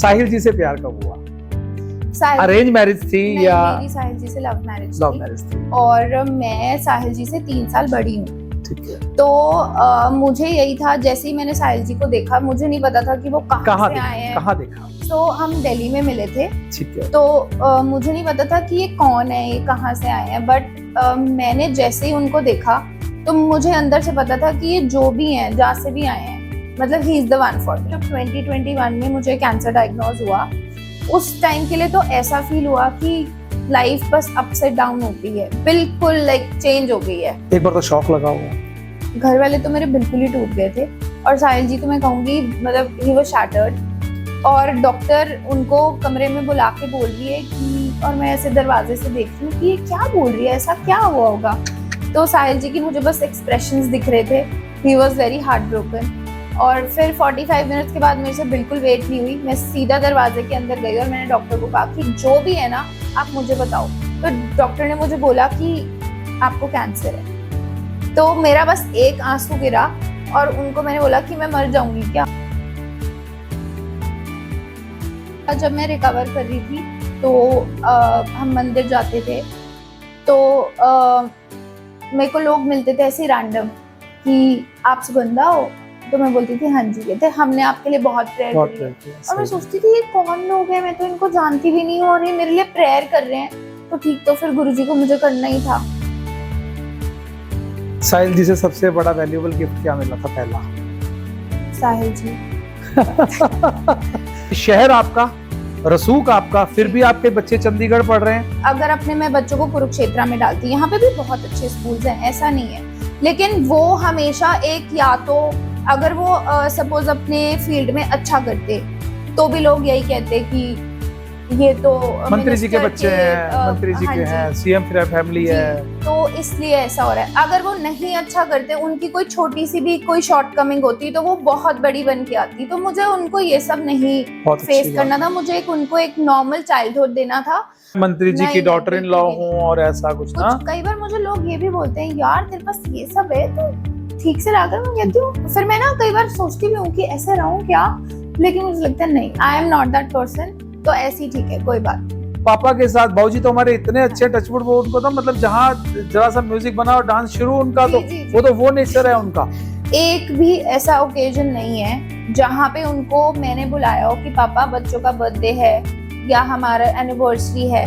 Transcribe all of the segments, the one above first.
साहिल जी से प्यार कब हुआ? अरेंज मैरिज थी या? मेरी साहिल जी से लव मैरिज थी और मैं साहिल जी से 3 साल बड़ी हूँ। ठीक है। तो मुझे यही था, जैसे ही मैंने साहिल जी को देखा, मुझे नहीं पता था कि वो कहाँ से आए हैं। कहाँ देखा? तो हम दिल्ली में मिले थे। ठीक है। तो मुझे नहीं पता था कि ये कौन है, ये कहाँ से आए हैं, बट मैंने जैसे ही उनको देखा तो मुझे अंदर से पता था कि ये जो भी हैं, जहाँ से भी आए हैं, मतलब he is the one for me. जब 2021 में मुझे कैंसर डायग्नोज हुआ, उस टाइम के लिए तो ऐसा फील हुआ कि लाइफ बस अपसाइड डाउन होती है, बिल्कुल लाइक चेंज हो गई है। एक बार तो शॉक लगा हुआ। घर वाले तो मेरे बिल्कुल ही टूट गए थे, और साहिल जी तो मैं कहूँगी मतलब ही वाज शैटर्ड। और डॉक्टर उनको कमरे में बुला के बोल रही है कि, और मैं ऐसे दरवाजे से देख रही हूँ कि ये क्या बोल रही है, ऐसा क्या हुआ होगा। तो साहिल जी की मुझे बस एक्सप्रेशंस दिख रहे थे, he was very heart broken. और फिर 45 मिनट्स के बाद मेरे से बिल्कुल वेट नहीं हुई, मैं सीधा दरवाजे के अंदर गई और मैंने डॉक्टर को कहा कि जो भी है ना आप मुझे बताओ। तो डॉक्टर ने मुझे बोला कि आपको कैंसर है। तो मेरा बस एक आंसू गिरा और उनको मैंने बोला कि मैं मर जाऊंगी क्या। जब मैं रिकवर कर रही थी तो हम मंदिर जाते थे, तो मेरे को लोग मिलते थे ऐसे रैंडम कि आप सुगंधा हो, तो मैं बोलती थी हाँ जी। कहते हमने आपके लिए बहुत प्रेयर करी है। और मैं सोचती थी ये कौन लोग हैं, मैं तो इनको जानती भी नहीं हूँ और ये मेरे लिए प्रेयर कर रहे हैं। तो ठीक, तो फिर गुरुजी को मुझे करना ही था। साहिल जी से सबसे बड़ा वैल्यूएबल गिफ्ट क्या मिला था पहला? साहिल जी। शहर आपका, रसूख आपका, फिर भी आपके बच्चे चंडीगढ़ पढ़ रहे हैं। अगर अपने मैं बच्चों को कुरुक्षेत्र में डालती, यहाँ पे भी बहुत अच्छे स्कूल्स हैं, ऐसा नहीं है, लेकिन वो हमेशा एक, या तो अगर वो सपोज अपने फील्ड में अच्छा करते तो भी लोग यही कहते कि ये तो मंत्री जी के बच्चे हैं, मंत्री जी के हैं, सीएम फैमिली है, तो इसलिए ऐसा हो रहा है। अगर वो नहीं अच्छा करते, उनकी कोई छोटी सी भी कोई शॉर्टकमिंग होती तो वो बहुत बड़ी बन के आती। तो मुझे उनको ये सब नहीं फेस करना था, मुझे उनको एक नॉर्मल चाइल्डहुड देना था। मंत्री जी की डॉटर इन लॉ हूँ और ऐसा कुछ ना। कई बार मुझे लोग ये भी बोलते हैं यार तेरे पास ये सब है तो ठीक से रहा कर। मैं कहती हूँ, फिर मैं ना कई बार सोचती भी हूँ कि ऐसा रहूं क्या, लेकिन मुझे लगता है नहीं, I am not that person, तो ऐसी ठीक है, कोई बात। पापा के साथ बाबूजी तो हमारे इतने अच्छे टचवुड, वो उनको तो मतलब जहाँ जरा सा म्यूजिक बना और डांस शुरू उनका तो वो नेचर है उनका। एक भी ऐसा ओकेजन नहीं है जहाँ पे उनको मैंने बुलाया हो कि पापा बच्चों का बर्थडे है या हमारा एनिवर्सरी है,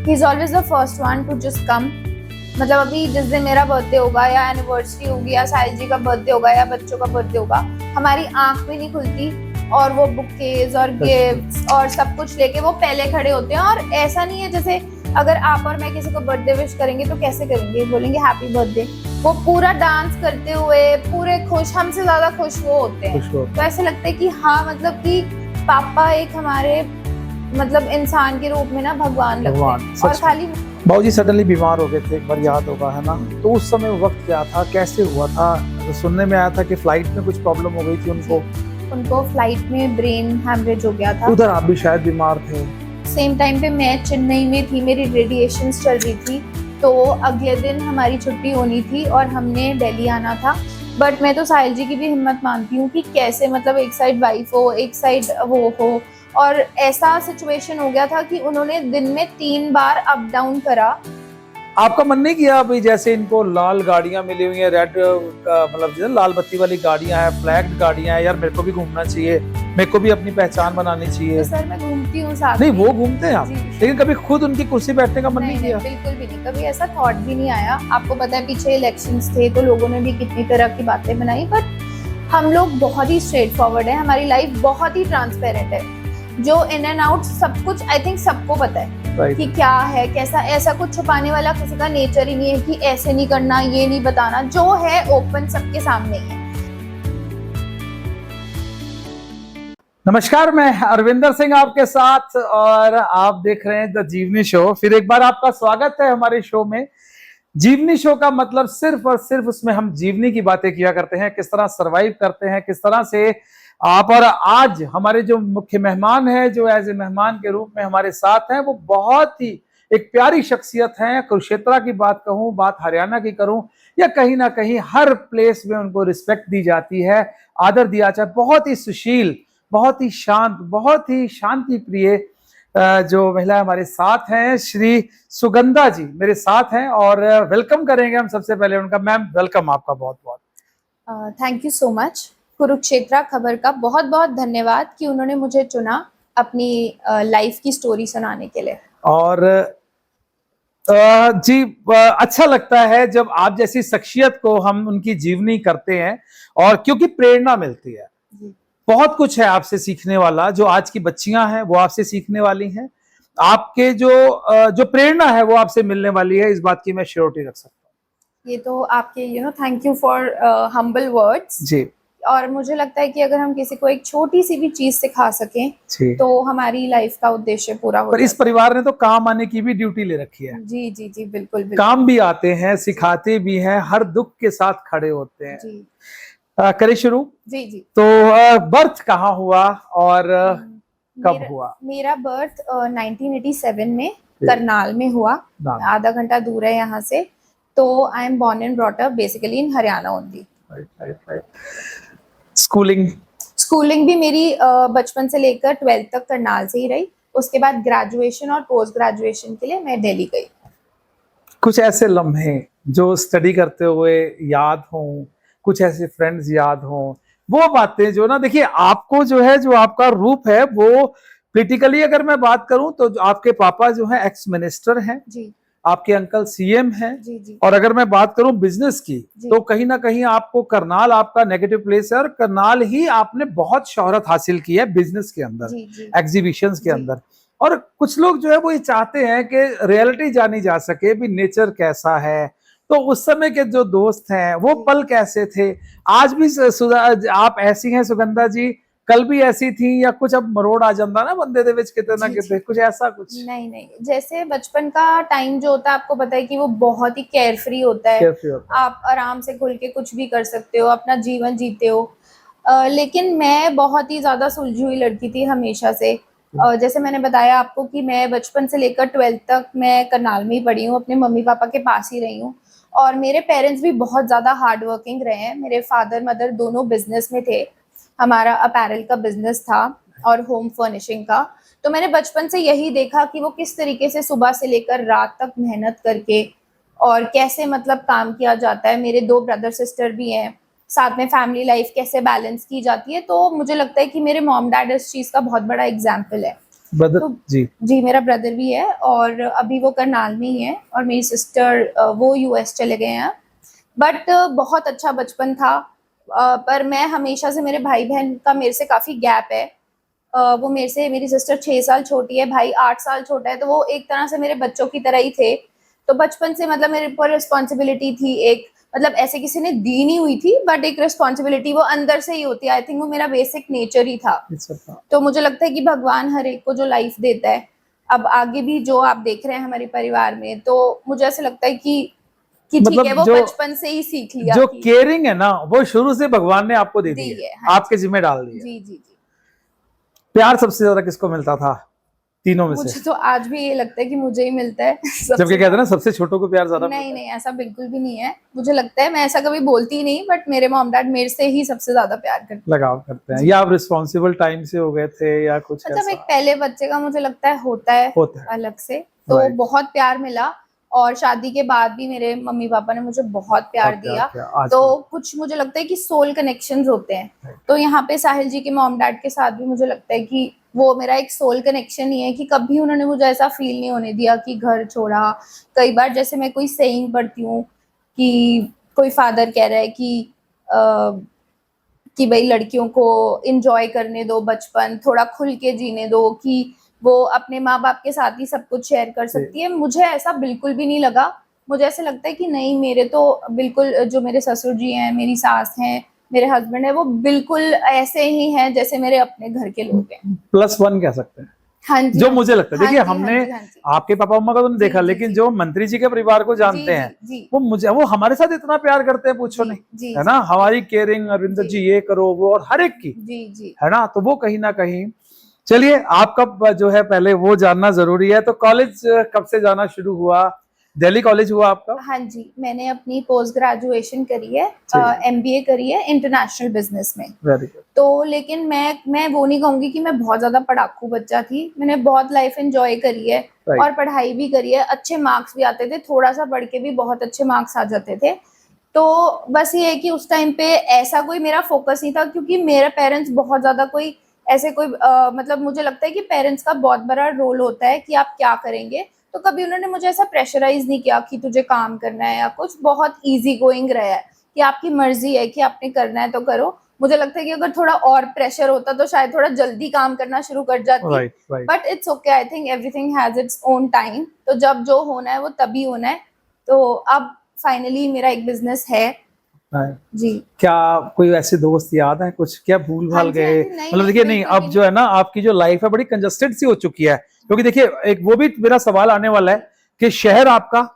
he is always the first one two just come. मतलब अभी जिस दिन मेरा बर्थडे होगा या एनिवर्सरी होगी या साहिल जी का बर्थडे होगा या बच्चों का बर्थडे होगा, हमारी आंख भी नहीं खुलती और वो बुकेज और गिफ्ट्स और सब कुछ लेके वो पहले खड़े होते हैं। और ऐसा नहीं है जैसे अगर आप और मैं किसी को बर्थडे विश करेंगे तो कैसे करेंगे, बोलेंगे हैप्पी बर्थडे। वो पूरा डांस करते हुए पूरे खुश, हमसे ज्यादा खुश वो होते हैं। तो ऐसे लगता है कि हाँ, मतलब कि पापा एक हमारे मतलब इंसान के रूप में ना भगवान लगते हैं। और खाली बाबूजी सडनली बीमार हो गए थे, एक बार याद होगा, है ना? तो उस समय वक्त क्या था, कैसे हुआ था? तो सुनने में आया था कि फ्लाइट में कुछ प्रॉब्लम हो गई थी उनको फ्लाइट में ब्रेन हैमरेज हो गया था। उधर आप भी शायद बीमार थे। सेम टाइम पे मैं चेन्नई में थी, मेरी रेडिएशन चल रही थी, तो अगले दिन हमारी छुट्टी होनी थी और हमने दिल्ली आना था। बट मैं तो साहिल जी की भी हिम्मत मानती हूँ कि कैसे, मतलब एक साइड वाइफ हो, एक साइड वो हो, और ऐसा सिचुएशन हो गया था कि उन्होंने दिन में 3 बार अप डाउन करा। आपका मन नहीं किया अभी, जैसे इनको लाल गाड़ियां मिली हुई है, रेड मतलब जैसे लाल बत्ती वाली गाड़ियां हैं, फ्लैग्ड गाड़ियां हैं, यार मेरे को भी घूमना चाहिए, मेरे को भी अपनी पहचान बनानी चाहिए? तो सर मैं घूमती हूँ साथ। नहीं, वो घूमते हैं आप, लेकिन कभी खुद उनकी कुर्सी बैठने का मन नहीं किया? बिल्कुल भी नहीं, कभी ऐसा थॉट भी नहीं आया। आपको पता है पीछे इलेक्शंस थे तो लोगों ने भी कितनी तरह की बातें बनाई, बट हम लोग बहुत ही स्ट्रेट फॉरवर्ड है, हमारी लाइफ बहुत ही ट्रांसपेरेंट है। जो इन एंड आउट सब कुछ आई थिंक सबको पता है कि क्या है कैसा, ऐसा कुछ छुपाने वाला किसी का नेचर ही नहीं है कि ऐसे नहीं करना, ये नहीं बताना, जो है ओपन सबके सामने ही है। नमस्कार, मैं अरविंदर सिंह आपके साथ और आप देख रहे हैं द जीवनी शो। फिर एक बार आपका स्वागत है हमारे शो में। जीवनी शो का मतलब सिर्फ और सिर्फ उसमें हम जीवनी की बातें किया करते हैं, किस तरह सरवाइव करते हैं, किस तरह से आप। और आज हमारे जो मुख्य मेहमान हैं, जो एज ए मेहमान के रूप में हमारे साथ हैं, वो बहुत ही एक प्यारी शख्सियत हैं। कुरुक्षेत्र की बात कहूं, बात हरियाणा की करूं, या कहीं ना कहीं हर प्लेस में उनको रिस्पेक्ट दी जाती है, आदर दिया जाता है। बहुत ही सुशील, बहुत ही शांत, बहुत ही शांति प्रिय जो महिला हमारे साथ हैं, श्री सुगंधा जी मेरे साथ हैं और वेलकम करेंगे हम सबसे पहले उनका। मैम वेलकम आपका बहुत बहुत। Thank you so much. Kurukshetra खबर का बहुत बहुत धन्यवाद कि उन्होंने मुझे चुना अपनी लाइफ की स्टोरी सुनाने के लिए। और जी अच्छा लगता है जब आप जैसी शख्सियत को हम उनकी जीवनी करते हैं और क्योंकि प्रेरणा मिलती है। बहुत कुछ है आपसे सीखने वाला, जो आज की बच्चियां हैं वो आपसे सीखने वाली हैं, आपके जो प्रेरणा है वो आपसे मिलने वाली है, इस बात की मैं श्योरिटी रख सकता हूँ। ये तो आपके thank you for humble words ji. और मुझे लगता है कि अगर हम किसी को एक छोटी सी भी चीज सिखा सकें तो हमारी लाइफ का उद्देश्य पूरा हो। पर इस परिवार ने तो काम आने की भी ड्यूटी ले रखी है। जी जी जी बिल्कुल बिल्कुल। काम भी आते हैं, सिखाते भी हैं, हर दुख के साथ खड़े होते हैं जी। करें शुरू। जी जी। तो बर्थ कहाँ हुआ और कब हुआ? मेरा बर्थ 1987 में करनाल में हुआ, आधा घंटा दूर है यहाँ से। तो I am born and brought up basically in Haryana only. Schooling भी मेरी बचपन से लेकर 12th तक करनाल से ही रही। उसके बाद ग्रेजुएशन और पोस्ट ग्रेजुएशन के लिए मैं दिल्ली गई। कुछ ऐसे लम्हे जो स्टडी करते हुए याद हों, कुछ ऐसे फ्रेंड्स याद हों, वो बातें जो ना, देखिए आपको जो है, जो आपका रूप है वो पॉलिटिकली अगर मैं बात करूं तो आपके पापा जो है एक्स मिनिस्टर हैं जी, आपके अंकल सीएम हैं जी जी। और अगर मैं बात करूं बिजनेस की तो कहीं ना कहीं आपको करनाल आपका नेगेटिव प्लेस है और करनाल ही आपने बहुत शोहरत हासिल की है बिजनेस के अंदर, एग्जीबिशंस के अंदर। और कुछ लोग जो है वो ये चाहते हैं कि रियलिटी जानी जा सके भी, नेचर कैसा है, तो उस समय के जो दोस्त हैं वो पल कैसे थे। आज भी आप ऐसी हैं सुगंधा जी, कल भी ऐसी थी या कुछ अब मरोड़ आ जाता ना बंदे दे विच किते ना किते, कुछ ऐसा कुछ? नहीं, जैसे बचपन का टाइम जो होता है आपको पता है कि वो बहुत ही केयरफ्री होता है, आप आराम से खुल के कुछ भी कर सकते हो, अपना जीवन जीते हो। लेकिन मैं बहुत ही ज्यादा सुलझी हुई लड़की थी हमेशा से। जैसे मैंने बताया आपको कि मैं बचपन से लेकर 12th तक मैं करनाल में ही पढ़ी हूँ, अपने मम्मी पापा के पास ही रही हूँ। और मेरे पेरेंट्स भी बहुत ज्यादा हार्ड वर्किंग रहे हैं। मेरे फादर मदर दोनों बिजनेस में थे, हमारा अपैरल का बिजनेस था और होम फर्निशिंग का। तो मैंने बचपन से यही देखा कि वो किस तरीके से सुबह से लेकर रात तक मेहनत करके और कैसे मतलब काम किया जाता है। मेरे 2 ब्रदर सिस्टर भी हैं, साथ में फैमिली लाइफ कैसे बैलेंस की जाती है। तो मुझे लगता है कि मेरे मॉम डैड इस चीज का बहुत बड़ा एग्जाम्पल है। ब्रदर तो जी मेरा ब्रदर भी है और अभी वो करनाल में ही है, और मेरी सिस्टर वो यूएस चले गए हैं। बट बहुत अच्छा बचपन था। पर मैं हमेशा से, मेरे भाई बहन का मेरे से काफी गैप है। वो मेरे से, मेरी सिस्टर 6 साल छोटी है, भाई 8 साल छोटा है। तो वो एक तरह से मेरे बच्चों की तरह ही थे। तो बचपन से मतलब मेरे ऊपर रिस्पॉन्सिबिलिटी थी एक, मतलब ऐसे किसी ने दी नहीं हुई थी, बट एक रिस्पॉन्सिबिलिटी वो अंदर से ही होती है। आई थिंक वो मेरा बेसिक नेचर ही था। तो मुझे लगता है कि भगवान हर एक को जो लाइफ देता है, अब आगे भी जो आप देख रहे हैं हमारे परिवार में, तो मुझे ऐसा लगता है कि मतलब ठीक है, वो बचपन से ही सीख लिया। जो केयरिंग है ना वो शुरू से भगवान ने आपको दे दी है, आपके जिम्मे डाल दी है। जी जी जी। प्यार सबसे ज्यादा किसको मिलता था तीनों में से? मुझे तो आज भी ये लगता है कि मुझे ही मिलता है। जबकि कहते हैं ना सबसे छोटों को प्यार ज्यादा। नहीं, ऐसा बिल्कुल भी नहीं है। मुझे लगता है, मैं ऐसा कभी बोलती नहीं, बट मेरे मॉम डैड मेरे से ही सबसे ज्यादा प्यार करते हैं, लगाव करते हैं। या आप रिस्पॉन्सिबल टाइम से हो गए थे या कुछ ऐसा? मतलब एक पहले बच्चे का मुझे लगता है होता है अलग से, तो बहुत प्यार मिला। और शादी के बाद भी मेरे मम्मी पापा ने मुझे बहुत प्यार दिया। तो कुछ मुझे लगता है कि सोल कनेक्शंस होते हैं। तो यहाँ पे साहिल जी के मॉम डैड के साथ भी मुझे लगता है कि वो मेरा एक सोल कनेक्शन ही है, कि कभी उन्होंने मुझे ऐसा फील नहीं होने दिया कि घर छोड़ा। कई बार जैसे मैं कोई सेइंग पढ़ती हूँ कि कोई फादर कह रहा है कि भाई लड़कियों को एंजॉय करने दो बचपन, थोड़ा खुल के जीने दो, कि वो अपने माँ बाप के साथ ही सब कुछ शेयर कर सकती है। मुझे ऐसा बिल्कुल भी नहीं लगा। मुझे ऐसा लगता है कि नहीं, मेरे तो बिल्कुल, जो मेरे ससुर जी हैं, मेरी सास हैं, मेरे हस्बैंड है, वो बिल्कुल ऐसे ही हैं जैसे मेरे अपने घर के लोग हैं। +1 कह सकते हैं। हाँ जी, जो मुझे लगता है, देखिए हमने आपके पापा मम्मा का तो नहीं देखा, लेकिन जो मंत्री जी के परिवार को जानते हैं वो हमारे साथ इतना प्यार करते हैं, पूछो नहीं, है ना। हमारी केयरिंग, अरविंदर जी ये करो वो, और हर एक की, है ना। तो वो कहीं ना कहीं, चलिए आप कब जो है पहले वो जानना जरूरी है। तो कॉलेज कब से जाना शुरू हुआ दिल्ली कॉलेज हुआ आपका? हाँ जी, मैंने अपनी पोस्ट ग्रेजुएशन करी है, ठीक। MBA करी है इंटरनेशनल बिजनेस में। Very good. तो लेकिन मैं वो नहीं कहूंगी कि मैं बहुत ज्यादा पढ़ाकू बच्चा थी। मैंने बहुत लाइफ एंजॉय करी है Right. और पढ़ाई भी करी है, अच्छे मार्क्स भी आते थे, थोड़ा सा पढ़ के भी बहुत अच्छे मार्क्स आ जाते थे। तो बस ये है कि उस टाइम पे ऐसा कोई मेरा फोकस नहीं था, क्योंकि मेरे पेरेंट्स बहुत ज्यादा कोई ऐसे कोई मतलब मुझे लगता है कि पेरेंट्स का बहुत बड़ा रोल होता है कि आप क्या करेंगे। तो कभी उन्होंने मुझे ऐसा प्रेशराइज नहीं किया कि तुझे काम करना है या कुछ, बहुत इजी गोइंग रहा है कि आपकी मर्जी है कि आपने करना है तो करो। मुझे लगता है कि अगर थोड़ा और प्रेशर होता तो शायद थोड़ा जल्दी काम करना शुरू कर जाती, right right. But it's okay, I think everything has its own time. तो जब जो होना है वो तभी होना है। तो अब फाइनली मेरा एक बिजनेस है जी। क्या कोई ऐसे दोस्त याद है कुछ, क्या भूल भाल हाँ जी, गए? हाँ जी, नहीं, मतलब देखिए, नहीं बिल्कुल अब भी जो है ना, आपकी जो लाइफ है बड़ी कंजस्टेड सी हो चुकी है। क्योंकि देखिए, एक वो भी मेरा सवाल आने वाला है कि शहर आपका,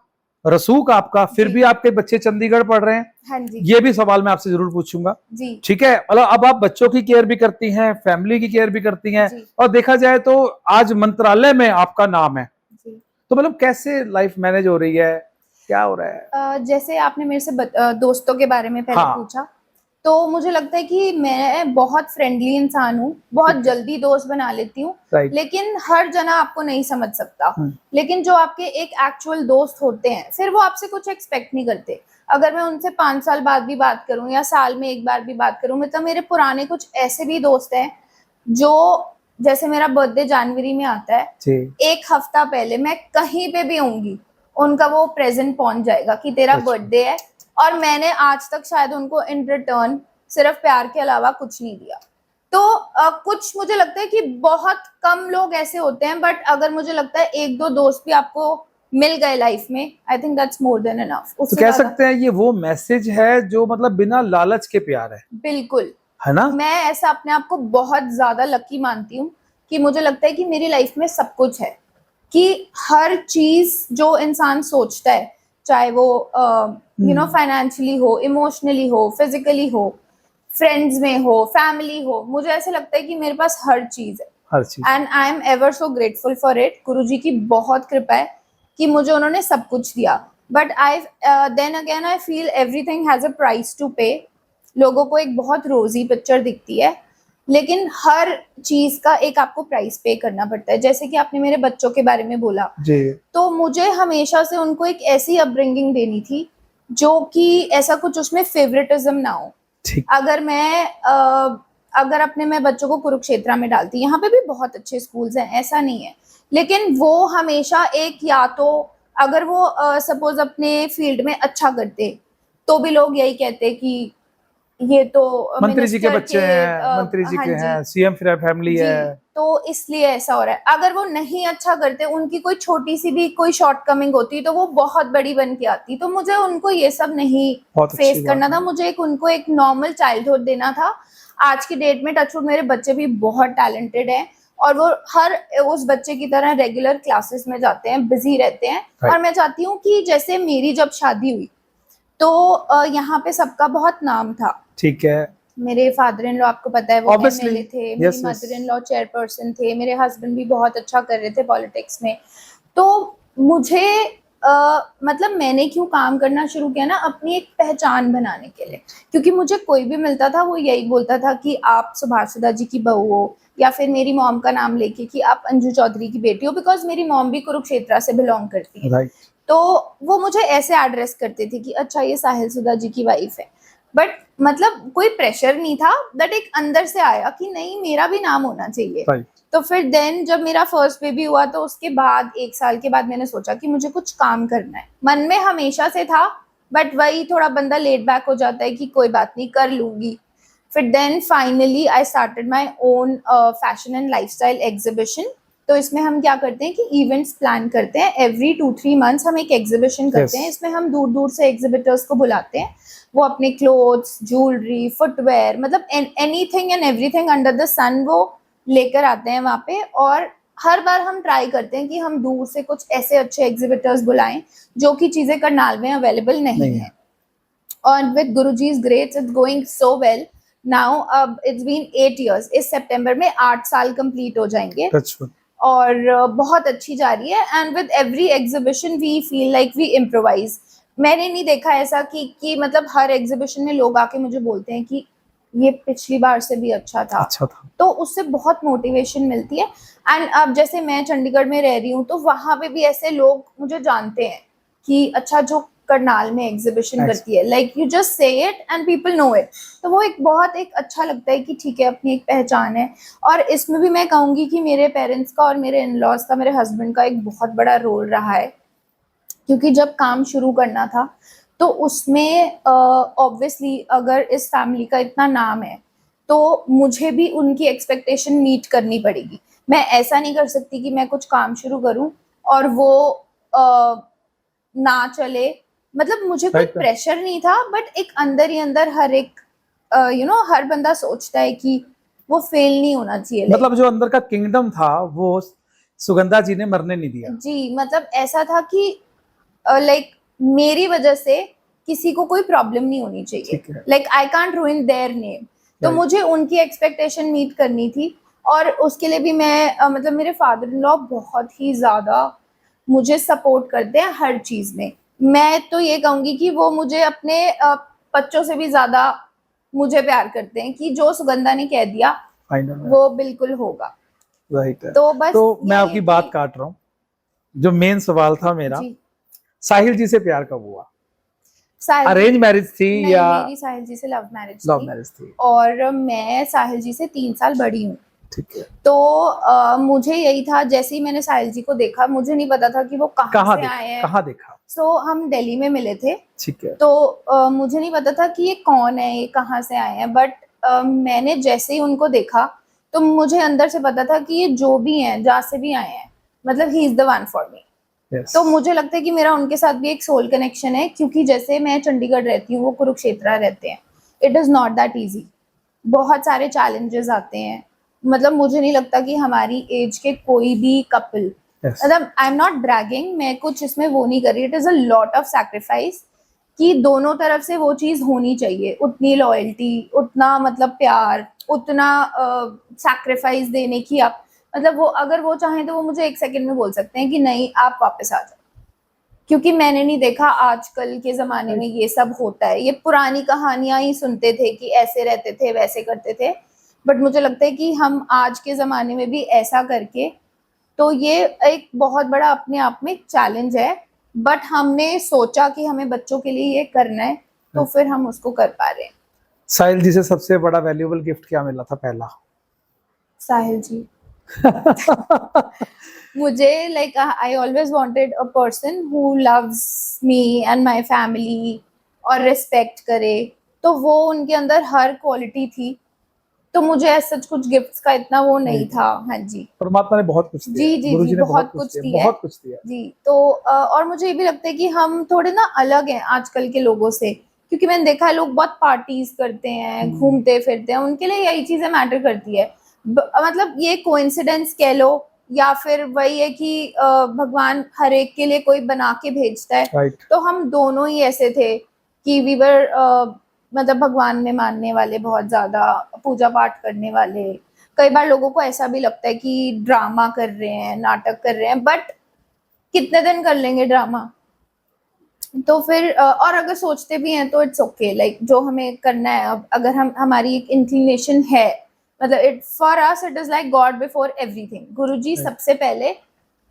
रसूख आपका, फिर जी। भी आपके बच्चे चंडीगढ़ पढ़ रहे हैं। हाँ जी ये भी सवाल मैं आपसे जरूर पूछूंगा। जी ठीक है, मतलब अब आप बच्चों की केयर भी करती हैं, फैमिली की केयर भी करती हैं, जी और देखा जाए तो आज मंत्रालय में आपका नाम है। जी। तो मतलब कैसे लाइफ मैनेज हो रही है, क्या हो रहा है? जैसे आपने मेरे से दोस्तों के बारे में पहले हाँ। पूछा, तो मुझे लगता है कि मैं बहुत फ्रेंडली इंसान हूँ, बहुत ठीक है। जल्दी दोस्त बना लेती हूँ। राइट। लेकिन हर जना आपको नहीं समझ सकता। हम्म। लेकिन जो आपके एक एक्चुअल दोस्त होते हैं, फिर वो आपसे कुछ एक्सपेक्ट नहीं करते। अगर मैं उनसे 5 साल बाद भी बात करूं या साल में एक बार भी बात करूं, मतलब मेरे पुराने कुछ ऐसे भी दोस्त हैं जो, जैसे मेरा बर्थडे जनवरी में आता है, जी। एक हफ्ता पहले मैं कहीं पे भी होंगी, उनका वो प्रेजेंट पहुंच जाएगा कि तेरा अच्छा। बर्थडे है। और मैंने आज तक शायद उनको इन रिटर्न सिर्फ प्यार के अलावा कुछ नहीं दिया। तो कुछ मुझे लगता है कि बहुत कम लोग ऐसे होते हैं, बट अगर मुझे लगता है एक दो दोस्त भी आपको मिल गए लाइफ में, I think that's more than enough. तो कह सकते हैं ये वो मैसेज है जो मतलब बिना लालच के प्यार है बिल्कुल, है ना? मैं ऐसा अपने आप को बहुत ज्यादा लकी मानती हूँ कि मुझे लगता है कि मेरी लाइफ में सब कुछ है, कि हर चीज जो इंसान सोचता है, चाहे वो फाइनेंशियली हो, इमोशनली हो, फिजिकली हो, फ्रेंड्स में हो, फैमिली हो, मुझे ऐसे लगता है कि मेरे पास हर चीज है। हर चीज। And I am ever so grateful for it. Guruji की बहुत कृपा है कि मुझे उन्होंने सब कुछ दिया। But I then again I feel everything has a price to pay. लोगों को एक बहुत रोजी पिक्चर दिखती है, लेकिन हर चीज का एक आपको प्राइस पे करना पड़ता है। जैसे कि आपने मेरे बच्चों के बारे में बोला, जी। तो मुझे हमेशा से उनको एक ऐसी अपब्रिंगिंग देनी थी जो कि ऐसा कुछ उसमें फेवरेटिज्म ना हो। ठीक। अगर अपने मैं बच्चों को कुरुक्षेत्रा में डालती, यहाँ पे भी बहुत अच्छे स्कूल्स हैं, ऐसा नहीं है, लेकिन वो हमेशा एक, या तो अगर वो सपोज अपने फील्ड में अच्छा करते तो भी लोग यही कहते कि ये तो मंत्री जी के मिनिस्टर बच्चे हैं, मंत्री जी हाँ के जी हैं, सीएम फैमिली जी, है। तो इसलिए ऐसा हो रहा है। अगर वो नहीं अच्छा करते, उनकी कोई छोटी सी भी कोई शॉर्टकमिंग होती तो वो बहुत बड़ी बन के आती। तो मुझे उनको ये सब नहीं बहुत अच्छी फेस बात करना था, है। मुझे उनको एक नॉर्मल चाइल्डहुड देना था। आज की डेट में टचवुड मेरे बच्चे भी बहुत टैलेंटेड हैं, और वो हर उस बच्चे की तरह रेगुलर क्लासेस में जाते हैं, बिजी रहते हैं। और मैं चाहती हूँ कि जैसे मेरी जब शादी हुई तो यहाँ पे सबका बहुत नाम था। ठीक है। मेरे फादर इन लॉ, आपको पता है, वो Obviously, एमएलए थे, yes, मेरी yes. Mother in law chairperson थे, मेरे हस्बैंड भी बहुत अच्छा कर रहे थे पॉलिटिक्स में। तो मुझे मतलब मैंने क्यों काम करना शुरू किया ना, अपनी एक पहचान बनाने के लिए। क्योंकि मुझे कोई भी मिलता था वो यही बोलता था कि आप सुभाषदा जी की बहू हो, या फिर मेरी मॉम का नाम लेके कि आप अंजू चौधरी की बेटी हो, बिकॉज मेरी मॉम भी कुरुक्षेत्रा से बिलोंग करती है। राइट। तो वो मुझे ऐसे एड्रेस करते थे कि अच्छा ये साहिल सुधा जी की वाइफ है। बट मतलब कोई प्रेशर नहीं था, बट एक अंदर से आया कि नहीं, मेरा भी नाम होना चाहिए। राइट। तो फिर देन जब मेरा फर्स्ट बेबी हुआ, तो उसके बाद 1 साल के बाद मैंने सोचा कि मुझे कुछ काम करना है। मन में हमेशा से था, बट वही थोड़ा बंदा लेट बैक हो जाता है कि कोई बात नहीं, कर लूंगी। फिर then finally I started my own fashion and lifestyle exhibition. तो इसमें हम क्या करते हैं कि इवेंट्स प्लान करते हैं, एवरी 2-3 मंथ्स हम एक एग्जीबिशन करते हैं। इसमें हम दूर दूर से एग्जीबिटर्स को बुलाते हैं, वो अपने क्लोथ्स, ज्वेलरी, फुटवेयर, मतलब anything and everything under the sun वो लेकर आते हैं वहाँ पे। और हर बार हम ट्राई करते हैं कि हम दूर से कुछ ऐसे अच्छे एग्जीबिटर्स बुलाएं जो कि चीजें करनाल में अवेलेबल नहीं है। और with Guruji's grace it's going so well now. अब इट्स बीन 8 years, इस सितंबर में 8 साल कंप्लीट हो जाएंगे। और बहुत अच्छी जा रही है। And with every exhibition we feel like we improvise. मैंने नहीं देखा ऐसा कि मतलब हर एग्जीबिशन में लोग आके मुझे बोलते हैं कि ये पिछली बार से भी अच्छा था। तो उससे बहुत मोटिवेशन मिलती है। एंड अब जैसे मैं चंडीगढ़ में रह रही हूँ तो वहाँ पे भी ऐसे लोग मुझे जानते हैं कि अच्छा जो करनाल में एग्जीबिशन करती है, like you just say it and people know it. तो वो एक बहुत एक अच्छा लगता है कि ठीक है, अपनी एक पहचान है। और इसमें भी मैं कहूँगी कि मेरे पेरेंट्स का और मेरे इन लॉज का, मेरे हस्बैंड का एक बहुत बड़ा रोल रहा है। क्योंकि जब काम शुरू करना था तो उसमें ऑब्वियसली अगर इस फैमिली का इतना नाम है तो मुझे भी उनकी एक्सपेक्टेशन मीट करनी पड़ेगी। मैं ऐसा नहीं कर सकती कि मैं कुछ काम शुरू करूं और वो ना चले। मतलब मुझे कोई प्रेशर नहीं था, बट एक अंदर ही अंदर हर एक हर बंदा सोचता है कि वो फेल नहीं होना चाहिए। मतलब जो अंदर का किंगडम था वो सुगंधा जी ने मरने नहीं दिया। जी, मतलब ऐसा था कि लाइक मेरी वजह से किसी को कोई प्रॉब्लम नहीं होनी चाहिए। Like I can't रूइन their name. तो मुझे उनकी एक्सपेक्टेशन मीट करनी थी। और उसके लिए भी मैं मतलब मेरे फादर इन लॉ बहुत ही ज्यादा मुझे सपोर्ट करते हैं हर चीज में। मैं तो ये कहूंगी कि वो मुझे अपने बच्चों से भी ज्यादा मुझे प्यार करते हैं कि जो सुगंधा ने कह दिया वो बिल्कुल होगा। राइट। तो बस तो मैं आपकी बात काट रहा हूँ। जो मेन सवाल था मेरा, साहिल जी से प्यार कब हुआ? अरेंज मैरिज थी या? मेरी साहिल जी से लव मैरिज थी। और मैं साहिल जी से 3 साल बड़ी हूँ। ठीक है। तो मुझे यही था, जैसे ही मैंने साहिल जी को देखा, मुझे नहीं पता था कि वो कहाँ से आए हैं। कहाँ देखा? सो हम दिल्ली में मिले थे। ठीक है। तो मुझे नहीं पता था कि ये कौन है, ये कहाँ से आए हैं। बट मैंने जैसे ही उनको देखा तो मुझे अंदर से पता था कि ये जो भी हैं, जहाँ से भी आए हैं, मतलब he is the one for me. तो मुझे लगता है कि मेरा उनके साथ भी एक सोल कनेक्शन है। क्योंकि जैसे मैं चंडीगढ़ रहती हूँ, वो कुरुक्षेत्र रहते हैं। It is not that easy. बहुत सारे चैलेंजेस आते हैं। मतलब मुझे नहीं लगता कि हमारी एज के कोई भी कपल, मतलब आई एम नॉट ब्रैगिंग, मैं कुछ इसमें वो नहीं कर रही, it is a lot of sacrifice कि दोनों तरफ से वो चीज होनी चाहिए। उतनी लॉयल्टी, उतना मतलब प्यार, उतना सैक्रिफाइस देने की आप, मतलब वो अगर वो चाहें तो वो मुझे 1 सेकंड में बोल सकते हैं कि नहीं आप वापस आ जाओ। क्योंकि मैंने नहीं देखा आजकल के जमाने में ये सब होता है। ये पुरानी कहानियां ही सुनते थे कि ऐसे रहते थे, वैसे करते थे। बट मुझे लगता है कि हम आज के जमाने में भी ऐसा करके, तो ये एक बहुत बड़ा अपने आप में चैलेंज है। बट हमने सोचा कि हमें बच्चों के लिए ये करना है, तो फिर हम उसको कर पा रहे हैं। साहिल जी से सबसे बड़ा वैल्यूएबल गिफ्ट क्या मिला था पहला? साहिल जी मुझे like I always wanted a person who loves me and my family और रिस्पेक्ट करे। तो वो उनके अंदर हर क्वालिटी थी। तो मुझे ऐसा कुछ गिफ्ट्स का इतना वो नहीं था। हाँ जी, परमात्मा ने बहुत कुछ दिया। जी जी जी, बहुत कुछ दिया जी। तो और मुझे ये भी लगता है कि हम थोड़े ना अलग हैं आजकल के लोगों से। क्योंकि मैंने देखा है लोग बहुत पार्टीज करते हैं, घूमते फिरते हैं, उनके लिए यही चीजें मैटर करती है। मतलब ये कोइंसिडेंस कह लो या फिर वही है कि भगवान हर एक के लिए कोई बना के भेजता है। तो हम दोनों ही ऐसे थे कि वी वर मतलब भगवान में मानने वाले, बहुत ज्यादा पूजा पाठ करने वाले। कई बार लोगों को ऐसा भी लगता है कि ड्रामा कर रहे हैं, नाटक कर रहे हैं, बट कितने दिन कर लेंगे ड्रामा। तो फिर और अगर सोचते भी हैं तो इट्स ओके, लाइक जो हमें करना है, अब अगर हमारी एक इंक्लिनेशन है, मतलब it for us it is like god before everything. Guruji सबसे पहले,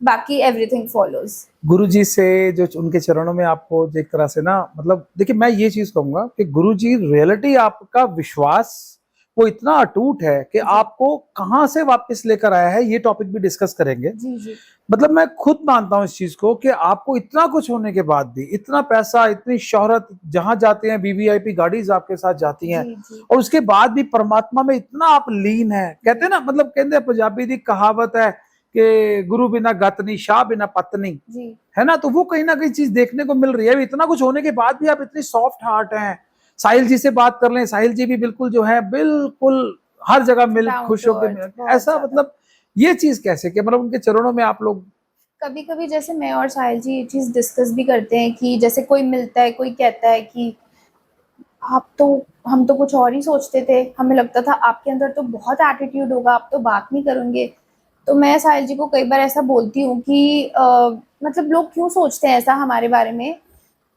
बाकी एवरीथिंग फॉलोज। गुरुजी से जो उनके चरणों में आपको एक तरह से ना, मतलब देखिए मैं ये चीज कहूंगा कि गुरुजी रियलिटी, आपका विश्वास वो इतना अटूट है कि आपको कहां से वापस लेकर आया है, ये टॉपिक भी डिस्कस करेंगे। जी जी। मतलब मैं खुद मानता हूं इस चीज को कि आपको इतना कुछ होने के बाद भी, इतना पैसा, इतनी शोहरत, जहां जाते हैं वीवीआईपी गाड़ीज आपके साथ जाती हैं, और उसके बाद भी परमात्मा में इतना आप लीन है। कहते हैं ना, मतलब कहते हैं पंजाबी दी कहावत है कि गुरु बिना गतनी, शाह बिना पत्नी, है ना। तो वो कहीं ना कहीं चीज देखने को मिल रही है। इतना कुछ होने के बाद भी आप इतनी सॉफ्ट हार्ट हैं। साहिल जी से बात कर लें, साहिल जी भी बिल्कुल जो है, बिल्कुल हर जगह मिल खुश होकर, ऐसा मतलब ये चीज कैसे कि मतलब उनके चरणों में आप लोग। कभी कभी जैसे मैं और साहिल जी ये चीज डिस्कस भी करते हैं कि जैसे कोई मिलता है, कोई कहता है कि हम तो कुछ और ही सोचते थे, हमें लगता था आपके अंदर तो बहुत एटीट्यूड होगा, आप तो बात नहीं करेंगे। तो मैं साहिल जी को कई बार ऐसा बोलती हूँ कि मतलब लोग क्यों सोचते हैं ऐसा हमारे बारे में।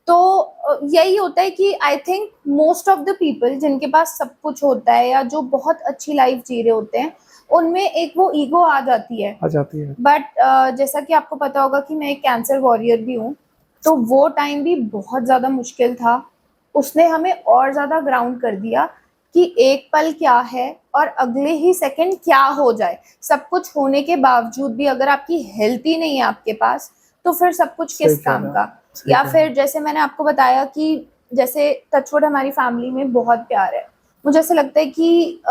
तो यही होता है कि I think most of the people जिनके पास सब कुछ होता है या जो बहुत अच्छी लाइफ जी रहे होते हैं, उनमें एक वो ईगो आ जाती है। आ जाती है। बट जैसा कि आपको पता होगा कि मैं एक कैंसर वॉरियर भी हूँ, तो वो टाइम भी बहुत ज़्यादा मुश्किल था। उसने हमें और ज़्यादा ग्राउंड कर दिया कि एक पल क्या है और अगले ही सेकंड क्या हो जाए। सब कुछ होने के बावजूद भी अगर आपकी हेल्थ ही नहीं है आपके पास, तो फिर सब कुछ सही किस कह काम रहे हो, का। सही या कह रहे फिर जैसे मैंने आपको बताया कि जैसे टचवुड हमारी फैमिली में बहुत प्यार है। मुझे ऐसा लगता है कि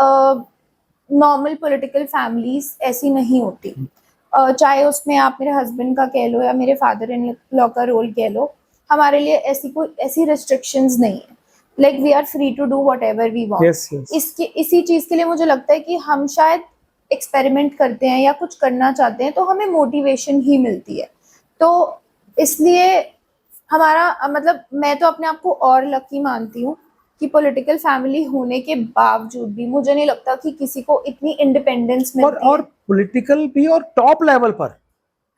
नॉर्मल पॉलिटिकल फैमिलीज ऐसी नहीं होती। चाहे उसमें आप मेरे हस्बैंड का कह लो या मेरे फादर इन लॉ का रोल कह लो, हमारे लिए ऐसी रिस्ट्रिक्शंस नहीं है। Like we are free to do whatever we हो। वॉन्ट। Yes yes. इसी चीज़ के लिए मुझे लगता है कि हम शायद एक्सपेरिमेंट करते हैं या कुछ करना चाहते हैं तो हमें मोटिवेशन ही मिलती है। तो इसलिए हमारा मतलब मैं तो अपने आप को और लकी मानती हूँ कि पॉलिटिकल फैमिली होने के बावजूद भी मुझे नहीं लगता कि किसी को इतनी इंडिपेंडेंस मिलती और है। पॉलिटिकल भी और टॉप लेवल पर,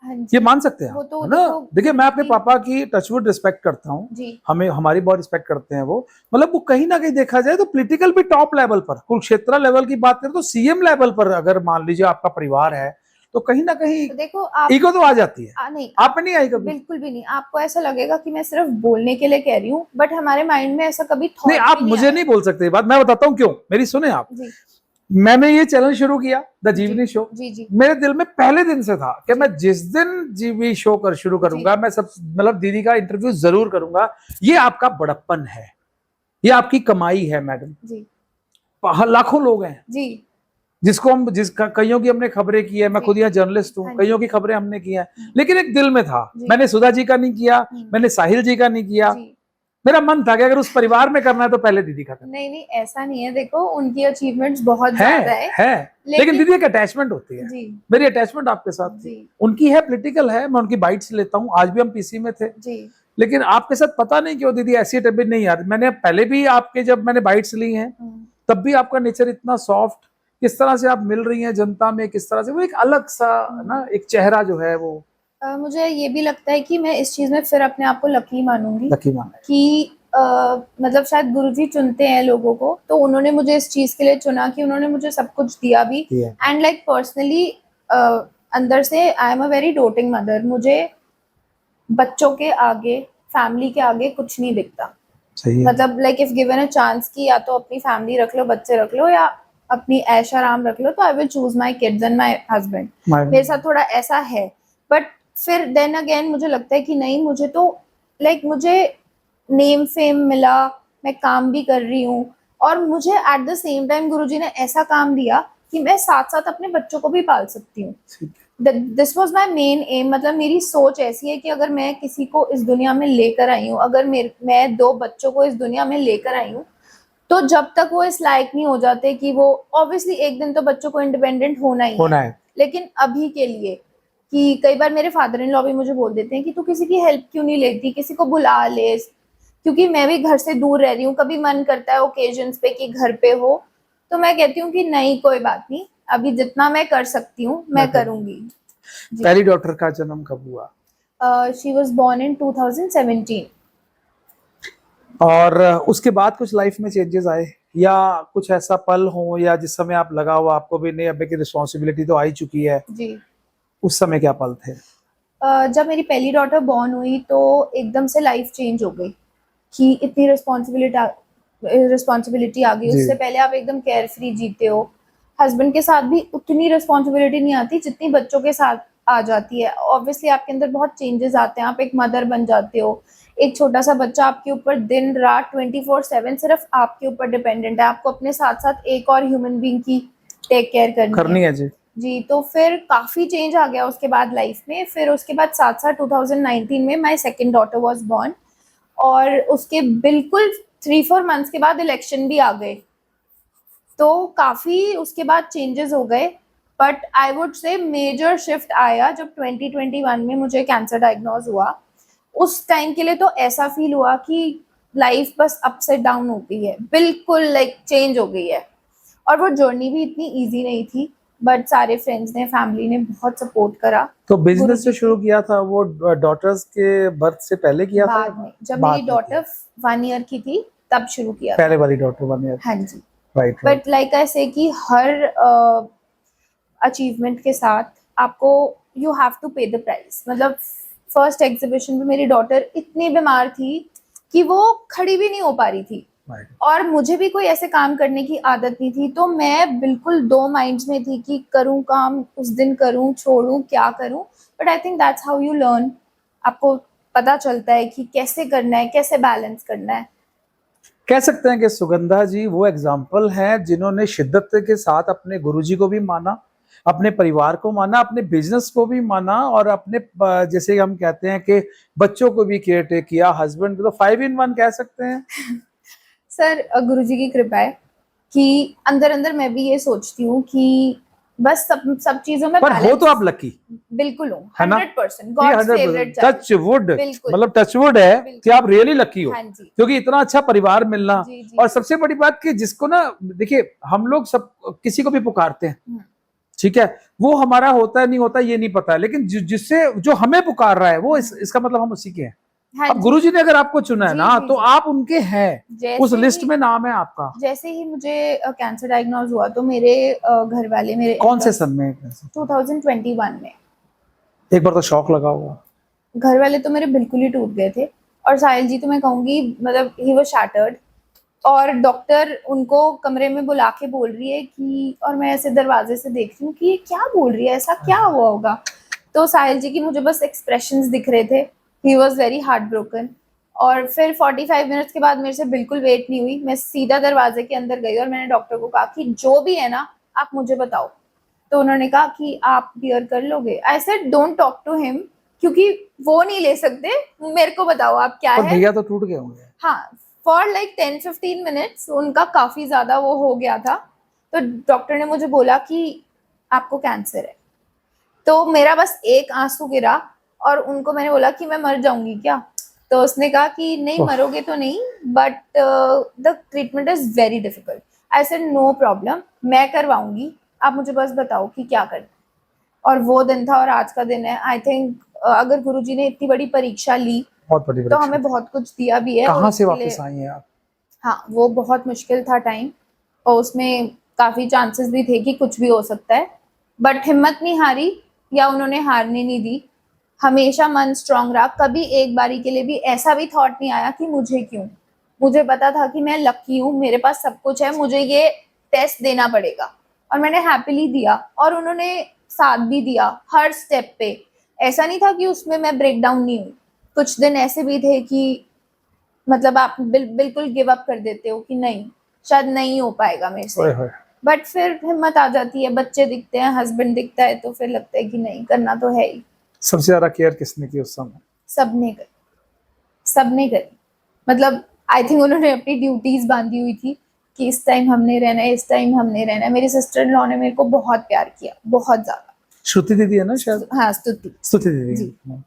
हाँ ये जी, मान सकते हैं वो आप, तो है ना। देखो देखिए मैं अपने कि- पापा की टचवुड रिस्पेक्ट करता हूँ, जी हमें हमारी बहुत रिस्पेक्ट करते हैं वो। मतलब वो कहीं ना कहीं देखा जाए तो पॉलिटिकल भी टॉप लेवल पर, कुरुक्षेत्र लेवल की बात करें तो सीएम लेवल पर अगर मान लीजिए आपका परिवार है, तो कहीं ना कहीं तो देखो आप ईगो तो आ जाती है। नहीं आप में नहीं आई कभी? बिल्कुल भी नहीं। आपको ऐसा लगेगा कि मैं सिर्फ बोलने के लिए कह रही हूँ, बट हमारे माइंड में ऐसा कभी थॉट नहीं, आप भी नहीं मुझे आया। नहीं बोल सकते ये बात, मैं बताता हूँ क्यों, मेरी सुने आप। जी मैंने ये चैनल शुरू किया द जी जीवनी शो, जी जी मेरे दिल में पहले दिन से था कि जी। मैं जिस दिन जीवी शो कर शुरू करूंगा, मैं सब मतलब दीदी का इंटरव्यू जरूर करूंगा। ये आपका बड़प्पन है, ये आपकी कमाई है मैडम। जी लाखों लोग हैं जी जिसको हम कईयों की हमने खबरें की है, मैं जी। खुद यहाँ जर्नलिस्ट हूँ, हाँ जी। कईयों की खबरें हमने की है, लेकिन एक दिल में था। जी। मैंने सुधा जी का नहीं किया, मैंने साहिल जी का नहीं किया। जी मेरा मन था कि अगर उस परिवार में करना है तो पहले दीदी का करना नहीं नहीं, ऐसा नहीं है। देखो उनकी अचीवमेंट्स बहुत ज्यादा है। लेकिन दीदी लेकिन एक अटैचमेंट होती है, जी मेरी अटैचमेंट आपके साथ थी। जी उनकी है पॉलिटिकल है, मैं उनकी बाइट्स लेता हूँ, आज भी हम पीसी में थे। जी लेकिन आपके साथ पता नहीं क्यों दीदी ऐसी टबिट नहीं याद। मैंने पहले भी आपके जब मैंने बाइट्स ली हैं तब भी आपका नेचर इतना सॉफ्ट, किस तरह से आप मिल रही हैं जनता में, किस तरह से वो एक अलग सा ना एक चेहरा जो है वो। मुझे ये भी लगता है कि मैं इस चीज में फिर अपने आप को लकी मानूंगी लकी मान है। कि मतलब शायद गुरुजी चुनते हैं लोगों को, तो उन्होंने मुझे इस चीज के लिए चुना कि उन्होंने मुझे सब कुछ दिया भी। एंड लाइक पर्सनली अंदर से आई am a very doting mother. मुझे बच्चों के आगे, फैमिली के आगे कुछ नहीं दिखता। सही है। मतलब like if given a chance कि या तो अपनी फैमिली रख लो, बच्चे रख लो, या अपनी ऐश आराम रख लो, तो I will choose my kids and my husband. मेरे साथ थोड़ा ऐसा है। बट फिर देन अगेन मुझे लगता है कि नहीं, मुझे तो मुझे नेम फेम मिला, मैं काम भी कर रही हूँ, और मुझे एट द सेम टाइम गुरुजी ने ऐसा काम दिया कि मैं साथ साथ अपने बच्चों को भी पाल सकती हूँ। This was my main M. मतलब मेरी सोच ऐसी है कि अगर मैं किसी को इस दुनिया में लेकर आई हूँ, अगर मैं 2 बच्चों को इस दुनिया में लेकर आई हूँ, तो जब तक वो इस लायक नहीं हो जाते कि वो, ऑब्वियसली एक दिन तो बच्चों को इंडिपेंडेंट होना ही है। लेकिन अभी के लिए, कि कई बार मेरे फादर इन लॉ भी मुझे बोल देते हैं कि तू किसी की हेल्प क्यों नहीं लेती, किसी को बुला ले, क्योंकि मैं भी घर से दूर रह रही हूँ। कभी मन करता है ओकेजन्स पे कि घर पे हो, तो मैं कहती हूँ कि नहीं कोई बात नहीं, अभी जितना मैं कर सकती हूँ मैं करूंगी। पहली डॉटर का जन्म कब हुआ? She was born in 2017। और उसके बाद कुछ लाइफ में चेंजेस आए, या कुछ ऐसा पल हो या जिस समय आप लगा हो आपको भी नहीं, अब की रिस्पॉन्सिबिलिटी तो आ ही चुकी है जी। उस समय क्या पल थे? जब मेरी पहली डॉटर बॉर्न हुई तो एकदम से लाइफ चेंज हो गई कि इतनी रिस्पॉन्सिबिलिटी आ गई। उससे पहले आप एकदम केयर फ्री जीते हो। हस्बैंड के साथ भी उतनी रिस्पॉन्सिबिलिटी नहीं आती जितनी बच्चों के साथ आ जाती है। ऑब्वियसली आपके अंदर बहुत चेंजेस आते हैं, आप एक मदर बन जाते हो। एक छोटा सा बच्चा आपके ऊपर दिन रात 24/7 सिर्फ आपके ऊपर डिपेंडेंट है। आपको अपने साथ साथ एक और ह्यूमन बीइंग की टेक केयर करनी है जी। तो फिर काफ़ी चेंज आ गया उसके बाद लाइफ में। फिर उसके बाद साथ साथ 2019 में my second daughter was born, और उसके बिल्कुल 3-4 मंथ्स के बाद इलेक्शन भी आ गए, तो काफ़ी उसके बाद चेंजेस हो गए। But I would say major shift आया जब 2021 में मुझे कैंसर डायग्नोज हुआ। उस टाइम के लिए तो ऐसा फील हुआ कि लाइफ बस अपसाइड डाउन हो गई है, बिल्कुल लाइक चेंज हो गई है। और वो जर्नी भी इतनी ईजी नहीं थी। बट सारे फ्रेंड्स ने, फैमिली ने बहुत सपोर्ट करा। तो बिजनेस गुरुजी जो शुरू किया था वो डॉटर्स के बर्थ से पहले किया था? बाद में, जब बाद मेरी में डॉटर 1 ईयर की थी तब शुरू किया था। पहले वाली डॉटर 1 ईयर? हाँ जी। राइट। बट लाइक ऐसे कि हर अचीवमेंट के साथ आपको यू हैव टू पे द प्राइस। मतलब फर्स्ट एग्जीबिशन में मेरी डॉटर इतनी बीमार थी कि वो खड़ी भी नहीं हो पा रही थी, और मुझे भी कोई ऐसे काम करने की आदत नहीं थी, तो मैं बिल्कुल 2 माइंड्स में थी कि करूं काम उस दिन, करूं छोड़ूं, क्या करूं। But I think that's how you learn. आपको पता चलता है कि कैसे करना है, कैसे बैलेंस करना है। कह सकते हैं कि सुगंधा जी वो एग्जाम्पल हैं जिन्होंने शिद्दत के साथ अपने गुरुजी को भी माना, अपने परिवार को माना, अपने बिजनेस को भी माना, और अपने जैसे हम कहते हैं कि बच्चों को भी केयर टेक किया, हस्बैंड, तो 5 in 1 कह सकते हैं। सर गुरुजी की कृपा है कि अंदर अंदर मैं भी ये सोचती हूँ कि बस सब चीजों में पर हो balance तो आप लकी बिल्कुल हूँ, है ना? 100% गॉड्स फेवरेट टच वुड, बिल्कुल। मतलब टच वुड है बिल्कुल। कि आप रियली लकी हो, हाँ जी। क्योंकि इतना अच्छा परिवार मिलना। जी, जी, और जी। सबसे बड़ी बात कि जिसको ना, देखिए हम लोग सब किसी को भी पुकारते हैं, ठीक है, वो हमारा होता है नहीं होता ये नहीं पता है, लेकिन जिससे जो हमें पुकार रहा है वो इसका मतलब हम उसी के हैं। हाँ अब जी। गुरुजी ने अगर आपको चुना है जी, ना, जी, तो जी। आप उनके हैं, जैसे उस लिस्ट ही- में नाम है आपका। जैसे ही मुझे कैंसर डायग्नोज हुआ तो मेरे घर वाले, मेरे कौन से सन में? 2021 में। एक बार तो शौक लगा हुआ। घर वाले तो मेरे बिल्कुल ही टूट गए थे, और साहिल जी तो मैं कहूंगी मतलब ही वाज शैटर्ड। और डॉक्टर उनको कमरे में बुला के बोल रही है कि, और मैं ऐसे दरवाजे से देख रही हूँ कि ये क्या बोल रही है, ऐसा क्या हुआ होगा। तो साहिल जी की मुझे बस एक्सप्रेशंस दिख रहे थे, he was very heart broken. और फिर 45 मिनट्स के बाद मेरे से बिल्कुल वेट नहीं हुई, मैं सीधा दरवाजे के अंदर गई और मैंने डॉक्टर को कहा कि जो भी है ना आप मुझे बताओ। तो उन्होंने कहा कि आप बियर कर लोगे। I said don't talk to him, क्योंकि वो नहीं ले सकते, मेरे को बताओ आप क्या और है। भैया तो टूट गए होंगे। हाँ, फॉर लाइक 10-15 मिनट्स उनका काफी ज्यादा वो हो गया था। तो डॉक्टर ने मुझे बोला कि आपको कैंसर है। तो मेरा बस एक आंसू गिरा, और उनको मैंने बोला कि मैं मर जाऊंगी क्या। तो उसने कहा कि नहीं मरोगे तो नहीं, but the treatment is very difficult. I said no problem, मैं करवाऊंगी, आप मुझे बस बताओ कि क्या करना है। और वो दिन था और आज का दिन है। आई थिंक अगर गुरुजी ने इतनी बड़ी परीक्षा ली बहुत बड़ी तो हमें बहुत कुछ दिया भी है। कहाँ और से उसके लिए- वापस आई हैं आप? हाँ, वो बहुत मुश्किल था टाइम, और उसमें काफी चांसेस भी थे कि कुछ भी हो सकता है, बट हिम्मत नहीं हारी, या उन्होंने हारने नहीं दी। हमेशा मन स्ट्रांग रहा। कभी एक बारी के लिए भी ऐसा भी थॉट नहीं आया कि मुझे क्यों। मुझे पता था कि मैं लकी हूँ, मेरे पास सब कुछ है, मुझे ये टेस्ट देना पड़ेगा, और मैंने हैप्पीली दिया। और उन्होंने साथ भी दिया हर स्टेप पे। ऐसा नहीं था कि उसमें मैं ब्रेक डाउन नहीं हुई। कुछ दिन ऐसे भी थे कि मतलब आप बिल्कुल गिव अप कर देते हो कि नहीं, शायद नहीं हो पाएगा मेरे से, बट फिर हिम्मत आ जाती है, बच्चे दिखते हैं, हस्बैंड दिखता है, तो फिर लगता है कि नहीं, करना तो है ही। सबसे ज्यादा केयर किसने की उस समय? सबने करी, सबने करी। मतलब आई थिंक उन्होंने अपनी ड्यूटीज बांधी हुई थी कि इस टाइम हमने रहना है, इस टाइम हमने रहना है। मेरी सिस्टर इन लॉ ने मेरे को बहुत प्यार किया, बहुत ज्यादा। श्रुति दीदी है ना शायद? हाँ, स्तुति। स्तुति दीदी। जी।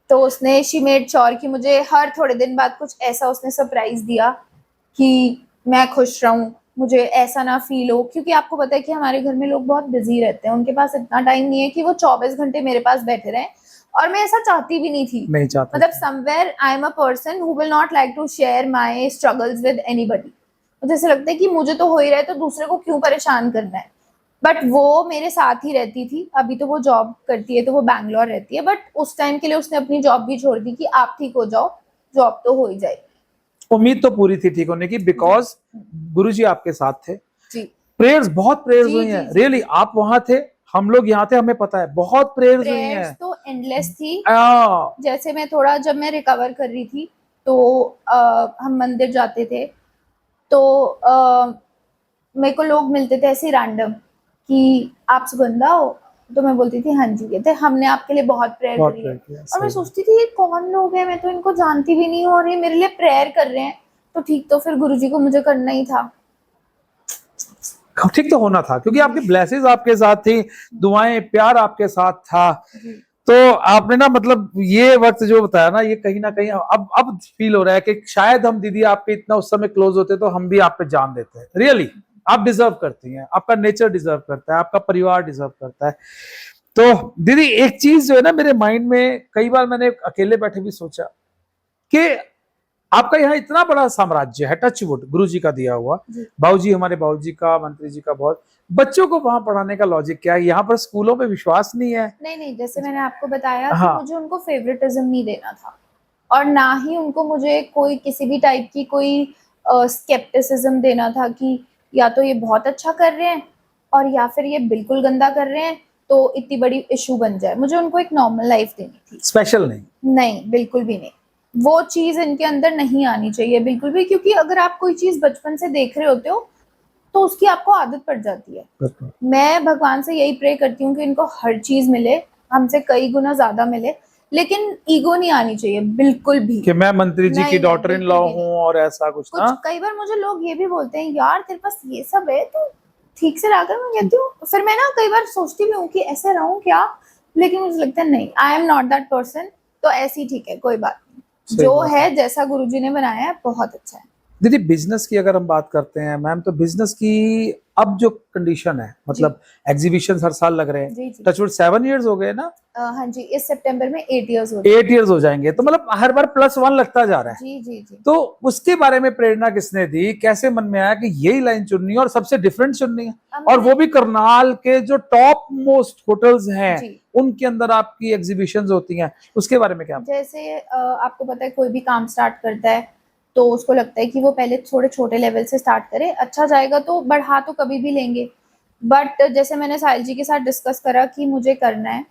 तो उसने शी मेड श्योर कि मुझे हर थोड़े दिन बाद कुछ ऐसा उसने सरप्राइज दिया कि मैं खुश रहूं, मुझे ऐसा ना फील हो। क्योंकि आपको पता है कि हमारे घर में लोग बहुत बिजी रहते हैं, उनके पास इतना टाइम नहीं है कि वो 24 घंटे मेरे पास बैठे रहें, और मैं ऐसा चाहती भी नहीं थी। नहीं चाहती। मतलब somewhere I am a person who will not like to share my struggles with anybody. मुझे ऐसा लगता है कि मुझे तो हो ही रहा है, तो दूसरे को क्यों परेशान करना है। बट वो मेरे साथ ही रहती थी। अभी तो वो जॉब करती है, तो वो बैंगलोर रहती है, बट उस टाइम के लिए उसने अपनी जॉब भी छोड़ दी कि आप ठीक हो जाओ, जॉब तो हो ही जाएगी। उम्मीद तो पूरी थी ठीक होने की, बिकॉज गुरुजी आपके साथ थे। जी, प्रेयर्स, बहुत प्रेयर्स जी, हुई जी, हैं। जी। रियली आप वहां थे, हम लोग यहाँ थे, हमें पता है, बहुत प्रेयर्स हुई प्रेयर्स हैं। तो एंडलेस थी। आ, जैसे मैं थोड़ा, जब मैं रिकवर कर रही थी तो हम मंदिर जाते थे, तो मेरे को लोग मिलते थे ऐसे रैंडम कि आप सुगंधा हो, तो मैं बोलती थी हाँ जी। कहते हमने आपके लिए बहुत प्रेयर बहुत करी है। प्रेयर किया, और मैं सही। सोचती थी ये कौन लोग हैं, मैं तो इनको जानती भी नहीं हूँ, और ये मेरे लिए प्रेयर कर रहे हैं, तो ठीक, तो फिर गुरुजी को मुझे करना ही था। ठीक तो होना था, क्योंकि आपकी ब्लेसिंग्स आपके साथ थी, दुआएं, प्यार आपके साथ था। तो आपने ना, मतलब ये वक्त जो बताया ना, ये कहीं ना कहीं अब फील हो रहा है कि शायद हम दीदी आपके इतना उस समय क्लोज होते तो हम भी आप पे जान देते हैं। रियली आप डिजर्व करती हैं, आपका नेचर डिजर्व करता है, आपका परिवार डिजर्व करता है। तो दीदी एक चीज जो है ना मेरे माइंड में, कई बार मैंने अकेले बैठे भी सोचा कि आपका यहाँ इतना बड़ा साम्राज्य है, टचवुड गुरु जी का दिया हुआ, बाबूजी हमारे बाबूजी का, मंत्री जी का, बहुत बच्चों को वहां पढ़ाने का लॉजिक क्या है? यहाँ पर स्कूलों में विश्वास नहीं है। नहीं, जैसे मैंने आपको बताया हाँ। कि मुझे उनको फेवरेटिज्म नहीं देना था, और ना ही उनको मुझे कोई किसी भी टाइप की कोई स्केप्टिसिज्म देना था कि या तो ये बहुत अच्छा कर रहे हैं और या फिर ये बिल्कुल गंदा कर रहे हैं तो इतनी बड़ी इशू बन जाए। मुझे उनको एक नॉर्मल लाइफ देनी थी, स्पेशल नहीं। नहीं, बिल्कुल भी नहीं। वो चीज इनके अंदर नहीं आनी चाहिए बिल्कुल भी, क्योंकि अगर आप कोई चीज बचपन से देख रहे होते हो तो उसकी आपको आदत पड़ जाती है। मैं भगवान से यही प्रे करती हूँ कि इनको हर चीज मिले, हमसे कई गुना ज्यादा मिले, लेकिन ईगो नहीं आनी चाहिए बिल्कुल भी कि मैं मंत्री जी की नहीं, डॉटर इन लॉ बिल्कुल भी हूँ और ऐसा कुछ ना। कई बार मुझे लोग ये भी बोलते हैं, यार तेरे पास ये सब है तो ठीक से रहा कर। मैं कहती हूँ, फिर मैं ना कई बार सोचती भी हूँ कि ऐसे रहूं क्या, लेकिन मुझे लगता है नहीं, I am not that person, तो ऐसे ही ठीक है, कोई बात नहीं, जो है जैसा गुरुजी ने बनाया है बहुत अच्छा है। दीदी बिजनेस की अगर हम बात करते हैं मैम, तो बिजनेस की अब जो कंडीशन है, मतलब एग्जीबिशन हर साल लग रहे हैं, टचवुड 7 इयर्स हो गए ना। हाँ जी, इस सितंबर में 8 इयर्स हो गए। 8 इयर्स हो जाएंगे, तो मतलब हर बार +1 लगता जा रहा है। जी। तो उसके बारे में प्रेरणा किसने दी, कैसे मन में आया कि यही लाइन चुननी है और सबसे डिफरेंट चुननी है, और वो भी करनाल के जो टॉप मोस्ट होटल्स हैं उनके अंदर आपकी एग्जीबिशंस होती हैं, उसके बारे में क्या? जैसे आपको पता है कोई भी काम स्टार्ट करता है तो उसको लगता है कि वो पहले थोड़े छोटे लेवल से स्टार्ट करे, अच्छा जाएगा तो बढ़ा तो कभी भी लेंगे। बट जैसे मैंने साहिल जी के साथ डिस्कस करा कि मुझे करना है,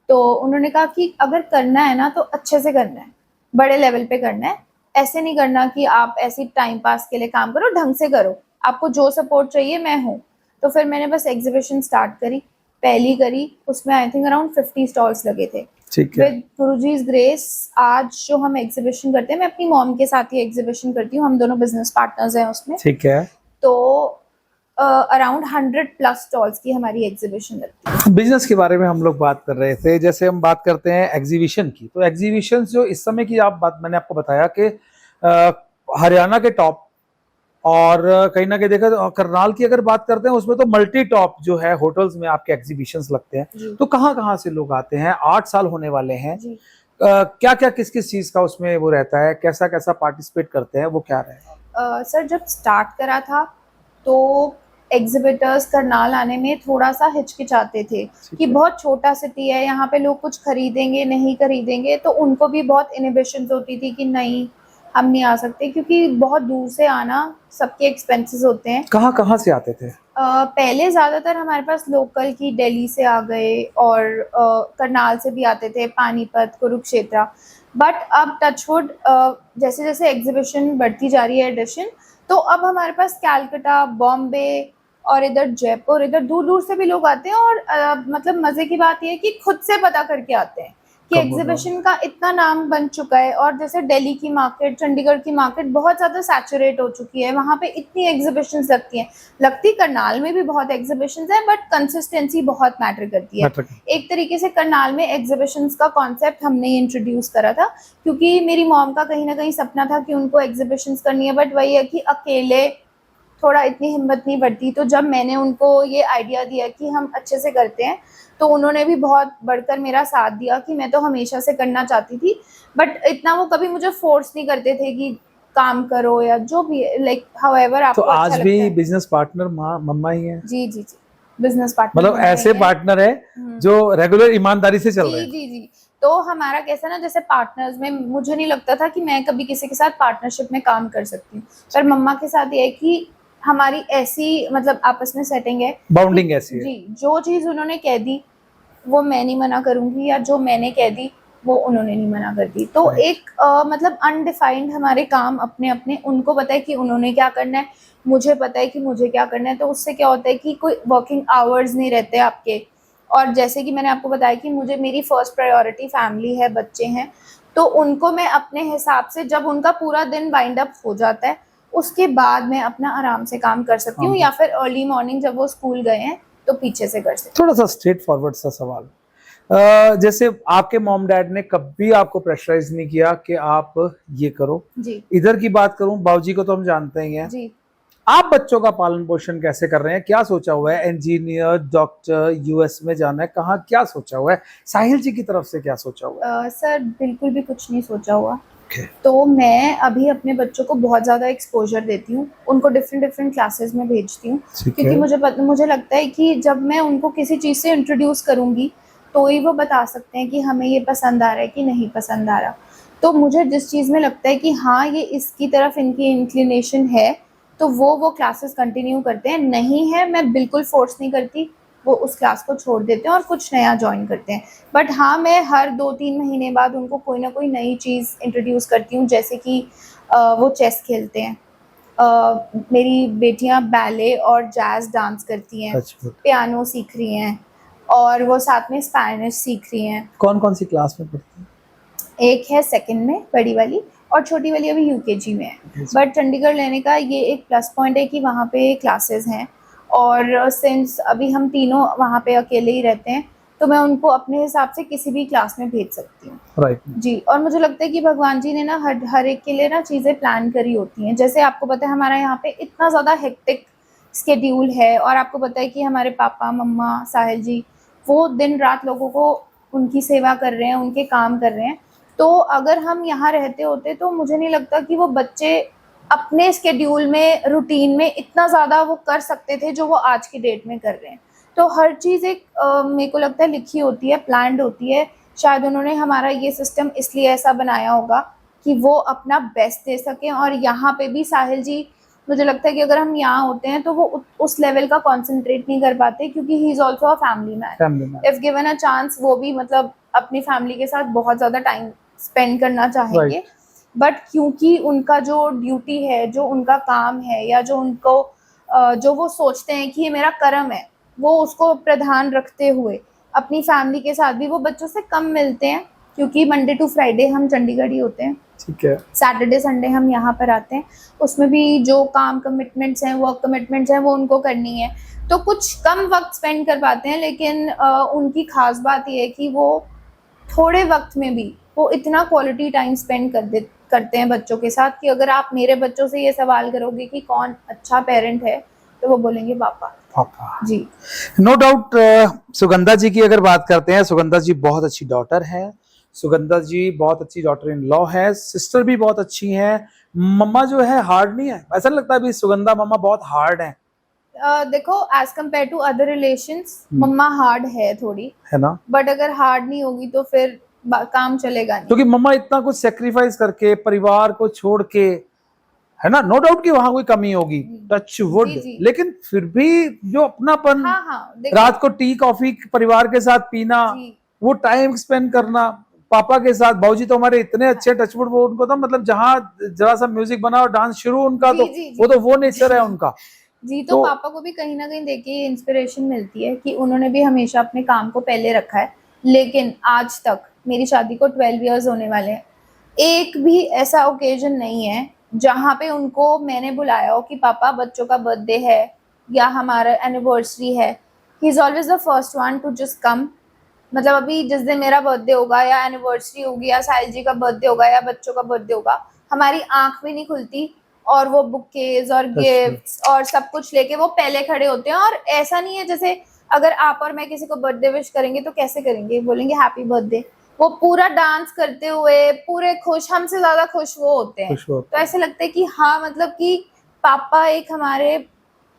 तो उन्होंने कहा कि अगर करना है ना तो अच्छे से करना है, बड़े लेवल पे करना है, ऐसे नहीं करना कि आप ऐसे टाइम पास के लिए काम करो, ढंग से करो, आपको जो सपोर्ट चाहिए मैं हूँ। तो फिर मैंने बस एग्जीबिशन स्टार्ट करी, पहली करी, उसमें आई थिंक अराउंड 50 स्टॉल्स लगे थे। विद गुरुजी's ग्रेस आज जो हम एग्जीबिशन करते हैं, मैं अपनी मॉम के साथ ही एग्जीबिशन करती हूँ, हम दोनों बिजनेस पार्टनर्स हैं उसमें। ठीक है। तो अराउंड 100+ स्टॉल्स की हमारी एग्जीबिशन लगती है। बिजनेस के बारे में हम लोग बात कर रहे थे, जैसे हम बात करते हैं एग्जीबिशन की, तो एग्जीबिशन जो इस समय की आप बात, मैंने आपको बताया कि हरियाणा के टॉप, और कहीं ना कहीं देखा तो करनाल की अगर बात करते हैं उसमें तो मल्टी टॉप जो है होटल्स में आपके एग्जीबिशंस लगते हैं। तो कहाँ कहाँ से लोग आते हैं? 8 साल होने वाले हैं, क्या क्या किस किस चीज का उसमें वो रहता है, कैसा कैसा पार्टिसिपेट करते हैं, वो क्या रहेगा? सर जब स्टार्ट करा था तो एग्जिबिटर्स करनाल आने में थोड़ा सा हिचकिचाते थे कि बहुत छोटा सिटी है, यहाँ पे लोग कुछ खरीदेंगे नहीं खरीदेंगे, तो उनको भी बहुत इनहिबिशंस होती थी कि नहीं हम नहीं आ सकते, क्योंकि बहुत दूर से आना, सबके एक्सपेंसेस होते हैं। कहाँ से आते थे? पहले ज्यादातर हमारे पास लोकल की दिल्ली से आ गए, और करनाल से भी आते थे, पानीपत, कुरुक्षेत्र। बट अब टचवुड जैसे जैसे एग्जीबिशन बढ़ती जा रही है एडिशन, तो अब हमारे पास कैलकाटा, बॉम्बे और इधर जयपुर, इधर दूर दूर से भी लोग आते हैं। और मतलब मजे की बात यह है कि खुद से पता करके आते हैं कि एग्जीबिशन का इतना नाम बन चुका है। और जैसे दिल्ली की मार्केट, चंडीगढ़ की मार्केट बहुत ज़्यादा सैचुरेट हो चुकी है, वहाँ पे इतनी एग्जीबिशंस लगती हैं। लगती करनाल में भी बहुत एग्जीबिशंस हैं, बट कंसिस्टेंसी बहुत मैटर करती है। एक तरीके से करनाल में एग्जीबिशंस का कॉन्सेप्ट हमने इंट्रोड्यूस करा था, क्योंकि मेरी मॉम का कहीं ना कहीं सपना था कि उनको एग्जीबिशंस करनी है, बट वही है कि अकेले थोड़ा इतनी हिम्मत नहीं बढ़ती। तो जब मैंने उनको ये आइडिया दिया कि हम अच्छे से करते हैं, तो उन्होंने भी बहुत बढ़कर मेरा साथ दिया कि मैं तो हमेशा से करना चाहती थी, बट इतना वो कभी मुझे फोर्स नहीं करते थे कि काम करो या जो भी, लाइक हाउएवर आपको तो अच्छा आज भी बिजनेस पार्टनर मम्मा ही है? जी जी जी, बिजनेस पार्टनर, मतलब ऐसे पार्टनर है जो रेगुलर ईमानदारी से चल रहे हैं। जी जी। तो हमारा कैसा ना, जैसे पार्टनर्स में मुझे नहीं लगता था कि मैं कभी किसी के साथ पार्टनरशिप में काम कर सकती हूँ, पर मम्मा के साथ ये है कि हमारी ऐसी मतलब आपस में सेटिंग है, बाउंडिंग ऐसी है। जी, जो चीज उन्होंने कह दी वो मैं नहीं मना करूंगी, या जो मैंने कह दी वो उन्होंने नहीं मना कर दी। तो एक मतलब अनडिफाइंड हमारे काम अपने अपने, उनको पता है कि उन्होंने क्या करना है, मुझे पता है कि मुझे क्या करना है। तो उससे क्या होता है कि कोई वर्किंग आवर्स नहीं रहते आपके। और जैसे कि मैंने आपको बताया कि मुझे मेरी फर्स्ट प्रायोरिटी फैमिली है, बच्चे हैं, तो उनको मैं अपने हिसाब से, जब उनका पूरा दिन वाइंड अप हो जाता है उसके बाद मैं अपना आराम से काम कर सकती हूँ, या फिर अर्ली मॉर्निंग जब वो स्कूल गए हैं तो पीछे से कर सकते। थोड़ा सा स्ट्रेट फॉरवर्ड सा सवाल, जैसे आपके मॉम डैड ने कभी आपको प्रेशराइज नहीं किया कि आप ये करो? जी। इधर की बात करूं, बाबूजी को तो हम जानते ही हैं जी। आप बच्चों का पालन पोषण कैसे कर रहे हैं, क्या सोचा हुआ है? इंजीनियर, डॉक्टर, यूएस में जाना है, कहाँ क्या सोचा हुआ है? साहिल जी की तरफ से क्या सोचा हुआ है? सर बिल्कुल भी कुछ नहीं सोचा हुआ। Okay. तो मैं अभी अपने बच्चों को बहुत ज़्यादा एक्सपोजर देती हूँ, उनको डिफरेंट डिफरेंट क्लासेस में भेजती हूँ, ठीक क्योंकि है। मुझे लगता है कि जब मैं उनको किसी चीज़ से इंट्रोड्यूस करूँगी तो ही वो बता सकते हैं कि हमें ये पसंद आ रहा है कि नहीं पसंद आ रहा। तो मुझे जिस चीज़ में लगता है कि हाँ ये इसकी तरफ इनकी इंक्लिनेशन है तो वो क्लासेस कंटिन्यू करते हैं, नहीं है मैं बिल्कुल फोर्स नहीं करती, वो उस क्लास को छोड़ देते हैं और कुछ नया ज्वाइन करते हैं। बट हाँ मैं हर 2-3 महीने बाद उनको कोई ना कोई नई चीज़ इंट्रोड्यूस करती हूँ, जैसे कि वो चेस खेलते हैं, मेरी बेटियाँ बैले और जैज़ डांस करती हैं, पियानो सीख रही हैं और वो साथ में स्पेनिश सीख रही हैं। कौन कौन सी क्लास में पढ़ती हैं? एक है सेकंड में बड़ी वाली और छोटी वाली अभी यूकेजी में है। बट चंडीगढ़ लेने का ये एक प्लस पॉइंट है कि वहाँ पे क्लासेस हैं और सिंस अभी हम तीनों वहाँ पे अकेले ही रहते हैं तो मैं उनको अपने हिसाब से किसी भी क्लास में भेज सकती हूँ। राइट जी, और मुझे लगता है कि भगवान जी ने ना हर एक के लिए ना चीज़ें प्लान करी होती हैं। जैसे आपको पता है हमारा यहाँ पे इतना ज़्यादा हेक्टिक स्केड्यूल है और आपको पता है कि हमारे पापा मम्मा साहिल जी वो दिन रात लोगों को उनकी सेवा कर रहे हैं, उनके काम कर रहे हैं। तो अगर हम यहाँ रहते होते तो मुझे नहीं लगता कि वो बच्चे अपने स्केड्यूल में रूटीन में इतना ज़्यादा वो कर सकते थे जो वो आज की डेट में कर रहे हैं। तो हर चीज़ एक मेरे को लगता है लिखी होती है, प्लान्ड होती है। शायद उन्होंने हमारा ये सिस्टम इसलिए ऐसा बनाया होगा कि वो अपना बेस्ट दे सकें। और यहाँ पे भी साहिल जी मुझे लगता है कि अगर हम यहाँ होते हैं तो वो उस लेवल का कॉन्सेंट्रेट नहीं कर पाते, क्योंकि he is also a family man. If given a chance वो भी मतलब अपनी फैमिली के साथ बहुत ज़्यादा टाइम स्पेंड करना चाहेंगे। बट क्योंकि उनका जो ड्यूटी है, जो उनका काम है, या जो उनको जो वो सोचते हैं कि ये मेरा कर्म है, वो उसको प्रधान रखते हुए अपनी फैमिली के साथ भी वो बच्चों से कम मिलते हैं, क्योंकि मंडे टू फ्राइडे हम चंडीगढ़ ही होते हैं। ठीक है। सैटरडे संडे हम यहाँ पर आते हैं, उसमें भी जो काम कमिटमेंट्स हैं, वर्क कमिटमेंट्स हैं, वो उनको करनी है, तो कुछ कम वक्त स्पेंड कर पाते हैं। लेकिन उनकी खास बात ये है कि वो थोड़े वक्त में भी वो इतना क्वालिटी टाइम स्पेंड करते हैं बच्चों के साथ कि अगर आप मेरे बच्चों से ये सवाल करोगे कि कौन अच्छा पेरेंट है तो वो बोलेंगे पापा। पापा जी। No doubt. सुगंधा जी की अगर बात करते हैं, सुगंधा जी बहुत अच्छी डॉटर है, सुगंधा जी बहुत अच्छी डॉटर इन लॉ है, सिस्टर भी बहुत अच्छी है, मम्मा जो है हार्ड नहीं है? ऐसा लगता है अभी सुगंधा मम्मा बहुत हार्ड है? देखो as compare to other relations मम्मा हार्ड है थोड़ी, है ना? बट अगर हार्ड नहीं होगी तो फिर काम चलेगा नहीं, क्योंकि मम्मा इतना कुछ सेक्रीफाइस करके परिवार को छोड़ के, है ना? नो डाउट कि वहां कोई कमी होगी, टच वुड, लेकिन फिर भी जो अपनापन, रात को टी कॉफी परिवार के साथ पीना, वो टाइम स्पेंड करना पापा के साथ। बाबूजी तो हमारे इतने अच्छे, टचवुड, वो उनको तो मतलब जहाँ जरा सा म्यूजिक बना और डांस शुरू उनका, तो वो नेचर है उनका। जी, तो पापा को भी कहीं ना कहीं देखिए इंस्पिरेशन मिलती है कि उन्होंने भी हमेशा अपने काम को पहले रखा है। लेकिन आज तक मेरी शादी को 12 इयर्स होने वाले हैं, एक भी ऐसा ओकेजन नहीं है जहाँ पे उनको मैंने बुलाया हो कि पापा बच्चों का बर्थडे है या हमारा एनिवर्सरी है, he is always the first one two just come. मतलब अभी जिस दिन मेरा बर्थडे होगा या एनिवर्सरी होगी या साहिल जी का बर्थडे होगा या बच्चों का बर्थडे होगा, हमारी आंख भी नहीं खुलती और वो बुकेज और गिफ्ट्स और सब कुछ लेके वो पहले खड़े होते हैं। और ऐसा नहीं है जैसे अगर आप और मैं किसी को बर्थडे विश करेंगे तो कैसे करेंगे, बोलेंगे हैप्पी बर्थडे, वो पूरा डांस करते हुए पूरे खुश, हमसे ज्यादा खुश वो होते हैं। तो ऐसे लगता है कि हाँ मतलब कि पापा एक हमारे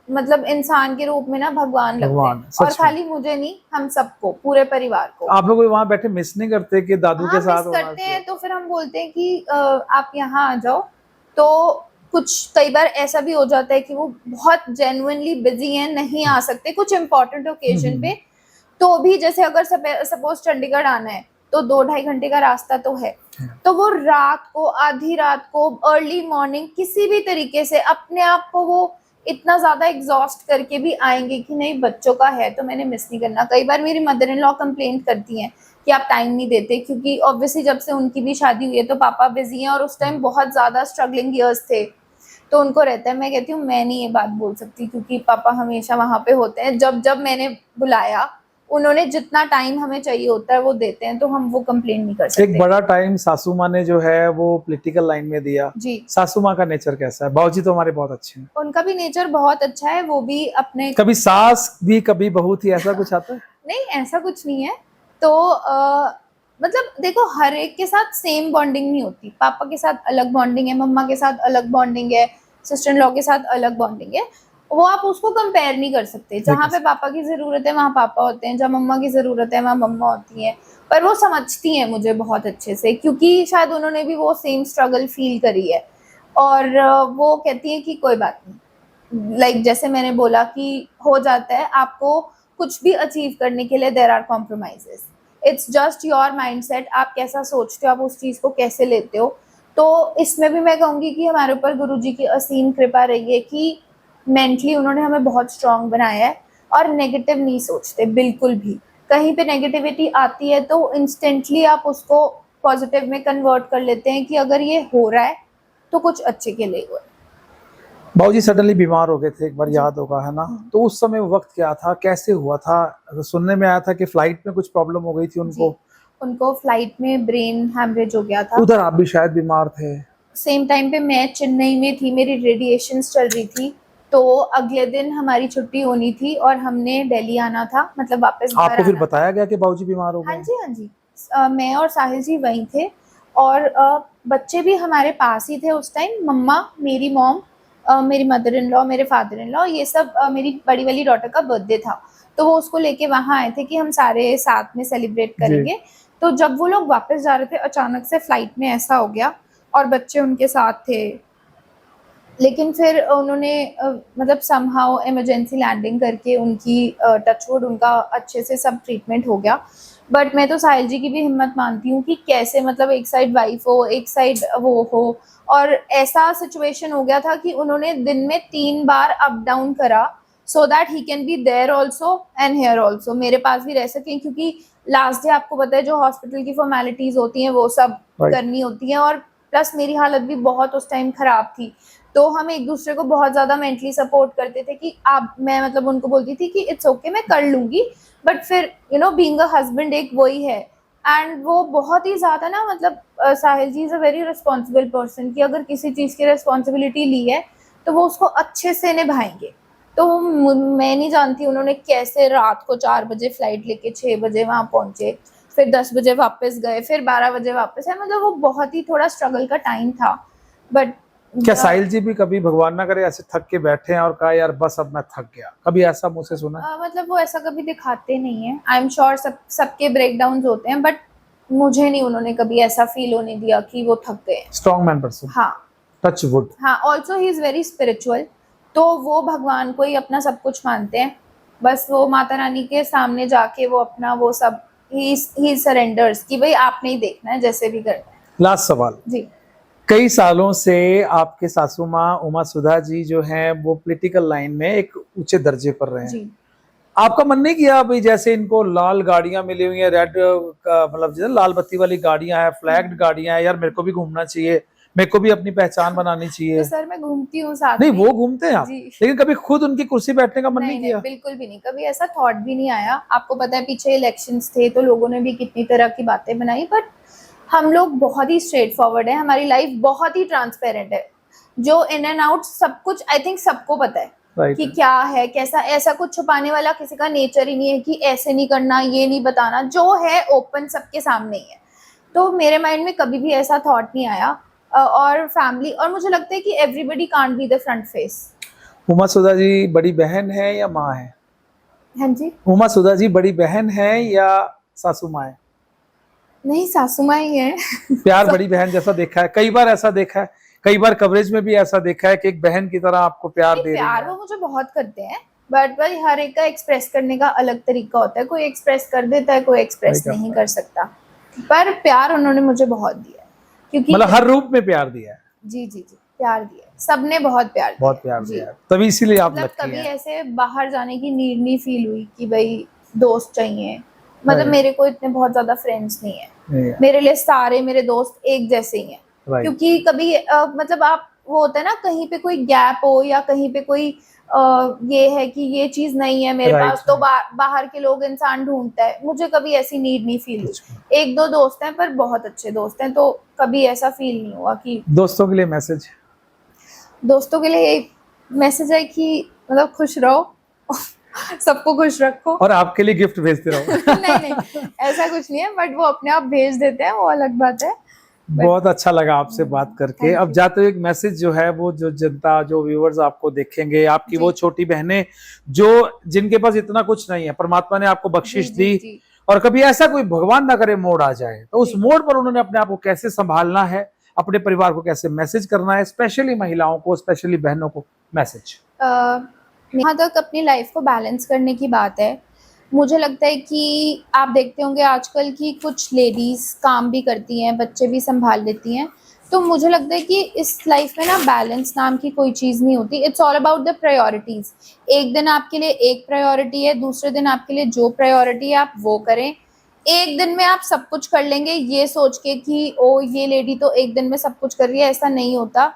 मतलब इंसान के रूप में ना भगवान लगते हैं। और खाली मुझे नहीं, हम सबको, पूरे परिवार को। आप लोग वहाँ बैठे मिस नहीं करते कि दादू के साथ मिस करते हैं? तो फिर हम बोलते हैं कि आप यहाँ आ जाओ। तो कुछ कई बार ऐसा भी हो जाता है कि वो बहुत जेन्युइनली बिजी हैं, नहीं आ सकते कुछ इम्पोर्टेंट ओकेजन पे, तो भी जैसे अगर सपोज चंडीगढ़ आना है तो 2-2.5 घंटे का रास्ता तो है, तो वो रात को, आधी रात को, अर्ली मॉर्निंग, किसी भी तरीके से अपने आप को वो इतना ज्यादा एग्जॉस्ट करके भी आएंगे कि नहीं बच्चों का है तो मैंने मिस नहीं करना। कई बार मेरी मदर इन लॉ कंप्लेंट करती हैं कि आप टाइम नहीं देते, क्योंकि ऑब्वियसली जब से उनकी भी शादी हुई है तो पापा बिजी हैं और उस टाइम बहुत ज्यादा स्ट्रगलिंग ईयर्स थे, तो उनको रहता है। मैं कहती हूँ मैं नहीं ये बात बोल सकती क्योंकि पापा हमेशा वहाँ पे होते हैं। जब जब मैंने बुलाया उन्होंने जितना टाइम हमें चाहिए होता है वो देते हैं, तो हम वो कंप्लेन नहीं कर एक सकते। बड़ा टाइम सासू माँ ने जो है वो पॉलिटिकल लाइन में दिया। जी, सासू माँ का नेचर कैसा है? बाबूजी तो हमारे बहुत अच्छे हैं। उनका भी नेचर बहुत अच्छा है, वो भी अपने कभी सास भी कभी बहू थी, ऐसा कुछ आता है? नहीं, ऐसा कुछ नहीं है। तो मतलब देखो, हर एक के साथ सेम बॉन्डिंग नहीं होती। पापा के साथ अलग बॉन्डिंग है, मम्मा के साथ अलग बॉन्डिंग है, सिस्टर इन लॉ के साथ अलग बॉन्डिंग है। वो आप उसको कंपेयर नहीं कर सकते। जहाँ पे पापा की जरूरत है वहाँ पापा होते हैं, जहाँ मम्मा की जरूरत है वहाँ मम्मा होती हैं। पर वो समझती हैं मुझे बहुत अच्छे से, क्योंकि शायद उन्होंने भी वो सेम स्ट्रगल फील करी है। और वो कहती है कि कोई बात नहीं, लाइक जैसे मैंने बोला कि हो जाता है, आपको कुछ भी अचीव करने के लिए there are compromises. It's just your mindset, आप कैसा सोचते हो, आप उस चीज को कैसे लेते हो। तो इसमें भी मैं कहूंगी कि हमारे ऊपर गुरुजी की असीम कृपा रही है कि मेंटली उन्होंने हमें बहुत स्ट्रांग बनाया है, और नेगेटिव नहीं सोचते बिल्कुल भी। कहीं पे नेगेटिविटी आती है तो इंस्टेंटली आप उसको पॉजिटिव में कन्वर्ट कर लेते हैं कि अगर ये हो रहा है तो कुछ अच्छे के लिए हुआ है। बाबूजी सडनली बीमार हो गए थे एक बार, याद होगा, है ना? तो उस समय वक्त क्या था, कैसे हुआ था? सुनने में आया था कि फ्लाइट में कुछ प्रॉब्लम हो गई थी उनको। उनको फ्लाइट में ब्रेन हैमरेज हो गया था। उधर आप भी शायद बीमार थे। सेम टाइम पे मैं चेन्नई में थी, मेरी रेडिएशंस चल रही थी। तो अगले दिन हमारी छुट्टी होनी थी और हमने दिल्ली आना था, मतलब वापस घर आपको फिर आना। बताया गया कि बाबूजी बीमार हो हाँ गए? जी, हाँ जी। मैं और साहिल जी वहीं थे, और बच्चे भी हमारे पास ही थे उस टाइम। मम्मा, मेरी मॉम, मेरी मदर इन लॉ, मेरे फादर इन लॉ, ये सब, मेरी बड़ी वाली डॉटर का बर्थडे था, तो वो उसको लेके वहाँ आए थे कि हम सारे साथ में सेलिब्रेट करेंगे। तो जब वो लोग वापस जा रहे थे, अचानक से फ्लाइट में ऐसा हो गया, और बच्चे उनके साथ थे। लेकिन फिर उन्होंने मतलब समहाउ इमरजेंसी लैंडिंग करके उनकी टचवुड उनका अच्छे से सब ट्रीटमेंट हो गया। बट मैं तो साहिल जी की भी हिम्मत मानती हूँ कि कैसे, मतलब एक साइड वाइफ हो, एक साइड वो हो, और ऐसा सिचुएशन हो गया था कि उन्होंने दिन में 3 बार अप डाउन करा, so that he can be there also and here also, मेरे पास भी रह सकें। क्योंकि लास्ट डे आपको पता है जो हॉस्पिटल की फॉर्मेलिटीज होती हैं वो सब करनी होती हैं, और प्लस मेरी हालत भी बहुत उस टाइम खराब थी। तो हम एक दूसरे को बहुत ज्यादा मेंटली सपोर्ट करते थे कि आप, मैं मतलब उनको बोलती थी कि इट्स ओके, मैं कर लूंगी। बट फिर बीइंग अ हस्बैंड एक वही है। एंड वो बहुत ही ज्यादा ना, मतलब Sahil ji is a very responsible person, कि अगर किसी चीज की रिस्पॉन्सिबिलिटी ली है तो वो उसको अच्छे से निभाएंगे। तो मैं नहीं जानती उन्होंने कैसे रात को 4 बजे फ्लाइट लेके 6 बजे वहां पहुंचे, फिर 10 बजे वापस गए, फिर 12 बजे वापस है। मतलब वो बहुत ही थोड़ा स्ट्रगल का टाइम था। बट क्या साहिल जी भी कभी भगवान ना करे ऐसे थक के बैठे हैं और कहा यार बस अब मैं थक गया, कभी ऐसा मुझसे सुना? मतलब वो ऐसा कभी दिखाते नहीं है। आई एम श्योर सबके ब्रेकडाउन होते हैं, बट मुझे नहीं उन्होंने कभी ऐसा फील होने दिया कि वो थक गए। Strong man person. हाँ, टच वुड। हाँ। Also he is very spiritual, तो वो भगवान को ही अपना सब कुछ मानते हैं। बस वो माता रानी के सामने जाके वो अपना वो सब ही सरेंडर्स कि भाई आपने ही देखना है, जैसे भी करना है। लास्ट सवाल जी। कई सालों से आपके सासू माँ उमा सुधा जी जो हैं वो पॉलिटिकल लाइन में एक ऊंचे दर्जे पर रहे हैं। जी। आपका मन नहीं किया भाई, जैसे इनको लाल गाड़ियां मिली हुई है, रेड मतलब जैसे लाल बत्ती वाली गाड़ियां हैं, फ्लैग्ड गाड़ियां हैं, यार मेरे को भी घूमना चाहिए, मेरे को भी अपनी पहचान बनानी चाहिए? तो सर मैं घूमती हूँ साथ नहीं, में। वो घूमते हैं आप, जी। लेकिन कभी खुद उनकी कुर्सी बैठने का मन नहीं नहीं, किया? बिल्कुल भी नहीं, कभी ऐसा थॉट भी नहीं आया। आपको पता है पीछे इलेक्शंस थे तो लोगों ने भी कितनी तरह की बातें बनाई, बट हम लोग बहुत ही स्ट्रेट फॉरवर्ड है, हमारी लाइफ बहुत ही ट्रांसपेरेंट है। जो इन एंड आउट सब कुछ आई थिंक सबको पता है कि क्या है कैसा। ऐसा कुछ छुपाने वाला किसी का नेचर ही नहीं है कि ऐसे नहीं करना, ये नहीं बताना, जो है ओपन सबके सामने ही है। तो मेरे माइंड में कभी भी ऐसा थॉट नहीं आया। और फैमिली, और मुझे लगता है कि everybody can't be the front face. Uma Sudha ji बड़ी बहन है या माँ है? हाँ जी। उमा सुधा जी बड़ी बहन है या सासू माँ है? नहीं, सासू माँ ही है। प्यार बड़ी बहन जैसा देखा है, कई बार ऐसा देखा है, कई बार कवरेज में भी ऐसा देखा है कि एक बहन की तरह आपको प्यार दे रही प्यार है। वो मुझे बहुत करते हैं, बट भाई हर एक का एक्सप्रेस करने का अलग तरीका होता है। कोई एक्सप्रेस कर देता है, कोई एक्सप्रेस नहीं कर सकता। पर प्यार उन्होंने मुझे बहुत दिया है, क्योंकि मतलब हर रूप में प्यार दिया है। जी जी जी, प्यार दिया है, सबने बहुत प्यार दिया, बहुत प्यार दिया है, तभी इसीलिए आप मतलब लकी कभी हैं। ऐसे बाहर जाने की नीड नहीं फील हुई कि भाई दोस्त चाहिए। मतलब मेरे को इतने बहुत ज्यादा फ्रेंड्स नहीं है, मेरे लिए सारे मेरे दोस्त एक जैसे ही हैं। क्योंकि कभी मतलब आप, वो होता है ना, कहीं पे कोई गैप हो या कहीं पे कोई ये है कि ये चीज नहीं है मेरे Right, पास तो बाहर के लोग इंसान ढूंढता है, मुझे कभी ऐसी नीड नहीं फील हुई। एक दो दोस्त हैं पर बहुत अच्छे दोस्त हैं, तो कभी ऐसा फील नहीं हुआ कि। दोस्तों के लिए मैसेज? दोस्तों के लिए मैसेज है कि मतलब खुश रहो सबको खुश रखो। और आपके लिए गिफ्ट भेजते रहो। नहीं ऐसा कुछ नहीं है, बट वो अपने आप भेज देते हैं, वो अलग बात है। बहुत अच्छा लगा आपसे बात करके। Thank अब you. जाते हुए एक मैसेज जो है वो जो जनता, जो व्यूअर्स आपको देखेंगे, आपकी जी। वो छोटी बहनें जो जिनके पास इतना कुछ नहीं है, परमात्मा ने आपको बख्शिश दी, जी। और कभी ऐसा कोई भगवान ना करे मोड़ आ जाए, तो उस जी। मोड़ पर उन्होंने अपने आप को कैसे संभालना है, अपने परिवार को कैसे मैसेज करना है, स्पेशली महिलाओं को, स्पेशली बहनों को मैसेज? यहाँ तक अपनी लाइफ को बैलेंस करने की बात है। मुझे लगता है कि आप देखते होंगे आजकल की कुछ लेडीज काम भी करती हैं, बच्चे भी संभाल लेती हैं, तो मुझे लगता है कि इस लाइफ में ना बैलेंस नाम की कोई चीज़ नहीं होती। It's all about the priorities. एक दिन आपके लिए एक प्रायोरिटी है, दूसरे दिन आपके लिए जो प्रायोरिटी है आप वो करें। एक दिन में आप सब कुछ कर लेंगे ये सोच के कि ओ ये लेडी तो एक दिन में सब कुछ कर रही है, ऐसा नहीं होता।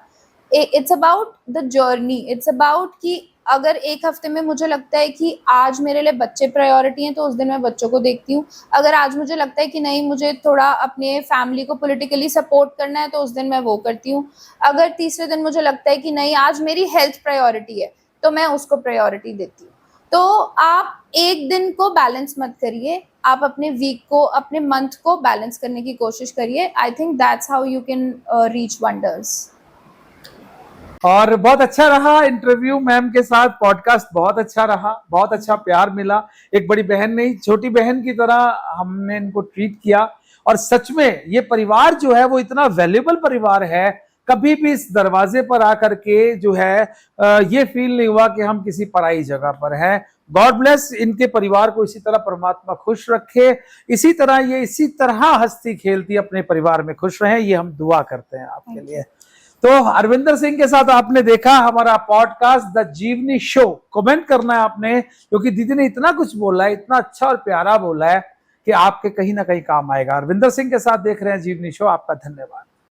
It's about the journey. It's about कि अगर एक हफ्ते में मुझे लगता है कि आज मेरे लिए बच्चे प्रायोरिटी हैं, तो उस दिन मैं बच्चों को देखती हूँ। अगर आज मुझे लगता है कि नहीं मुझे थोड़ा अपने फैमिली को पॉलिटिकली सपोर्ट करना है, तो उस दिन मैं वो करती हूँ। अगर तीसरे दिन मुझे लगता है कि नहीं आज मेरी हेल्थ प्रायोरिटी है, तो मैं उसको प्रायोरिटी देती हूँ। तो आप एक दिन को बैलेंस मत करिए, आप अपने वीक को, अपने मंथ को बैलेंस करने की कोशिश करिए। I think that's how you can reach wonders. और बहुत अच्छा रहा इंटरव्यू मैम के साथ, पॉडकास्ट बहुत अच्छा रहा, बहुत अच्छा प्यार मिला। एक बड़ी बहन नहीं, छोटी बहन की तरह हमने इनको ट्रीट किया, और सच में ये परिवार जो है वो इतना वैल्यूएबल परिवार है। कभी भी इस दरवाजे पर आकर के जो है ये फील नहीं हुआ कि हम किसी पराई जगह पर हैं। गॉड ब्लेस इनके परिवार को, इसी तरह परमात्मा खुश रखे, इसी तरह ये इसी तरह हंसती खेलती अपने परिवार में खुश रहें, ये हम दुआ करते हैं आपके लिए। तो अरविंदर सिंह के साथ आपने देखा हमारा पॉडकास्ट द जीवनी शो। कमेंट करना है आपने, क्योंकि दीदी ने इतना कुछ बोला है, इतना अच्छा और प्यारा बोला है कि आपके कहीं ना कहीं काम आएगा। अरविंदर सिंह के साथ देख रहे हैं जीवनी शो। आपका धन्यवाद।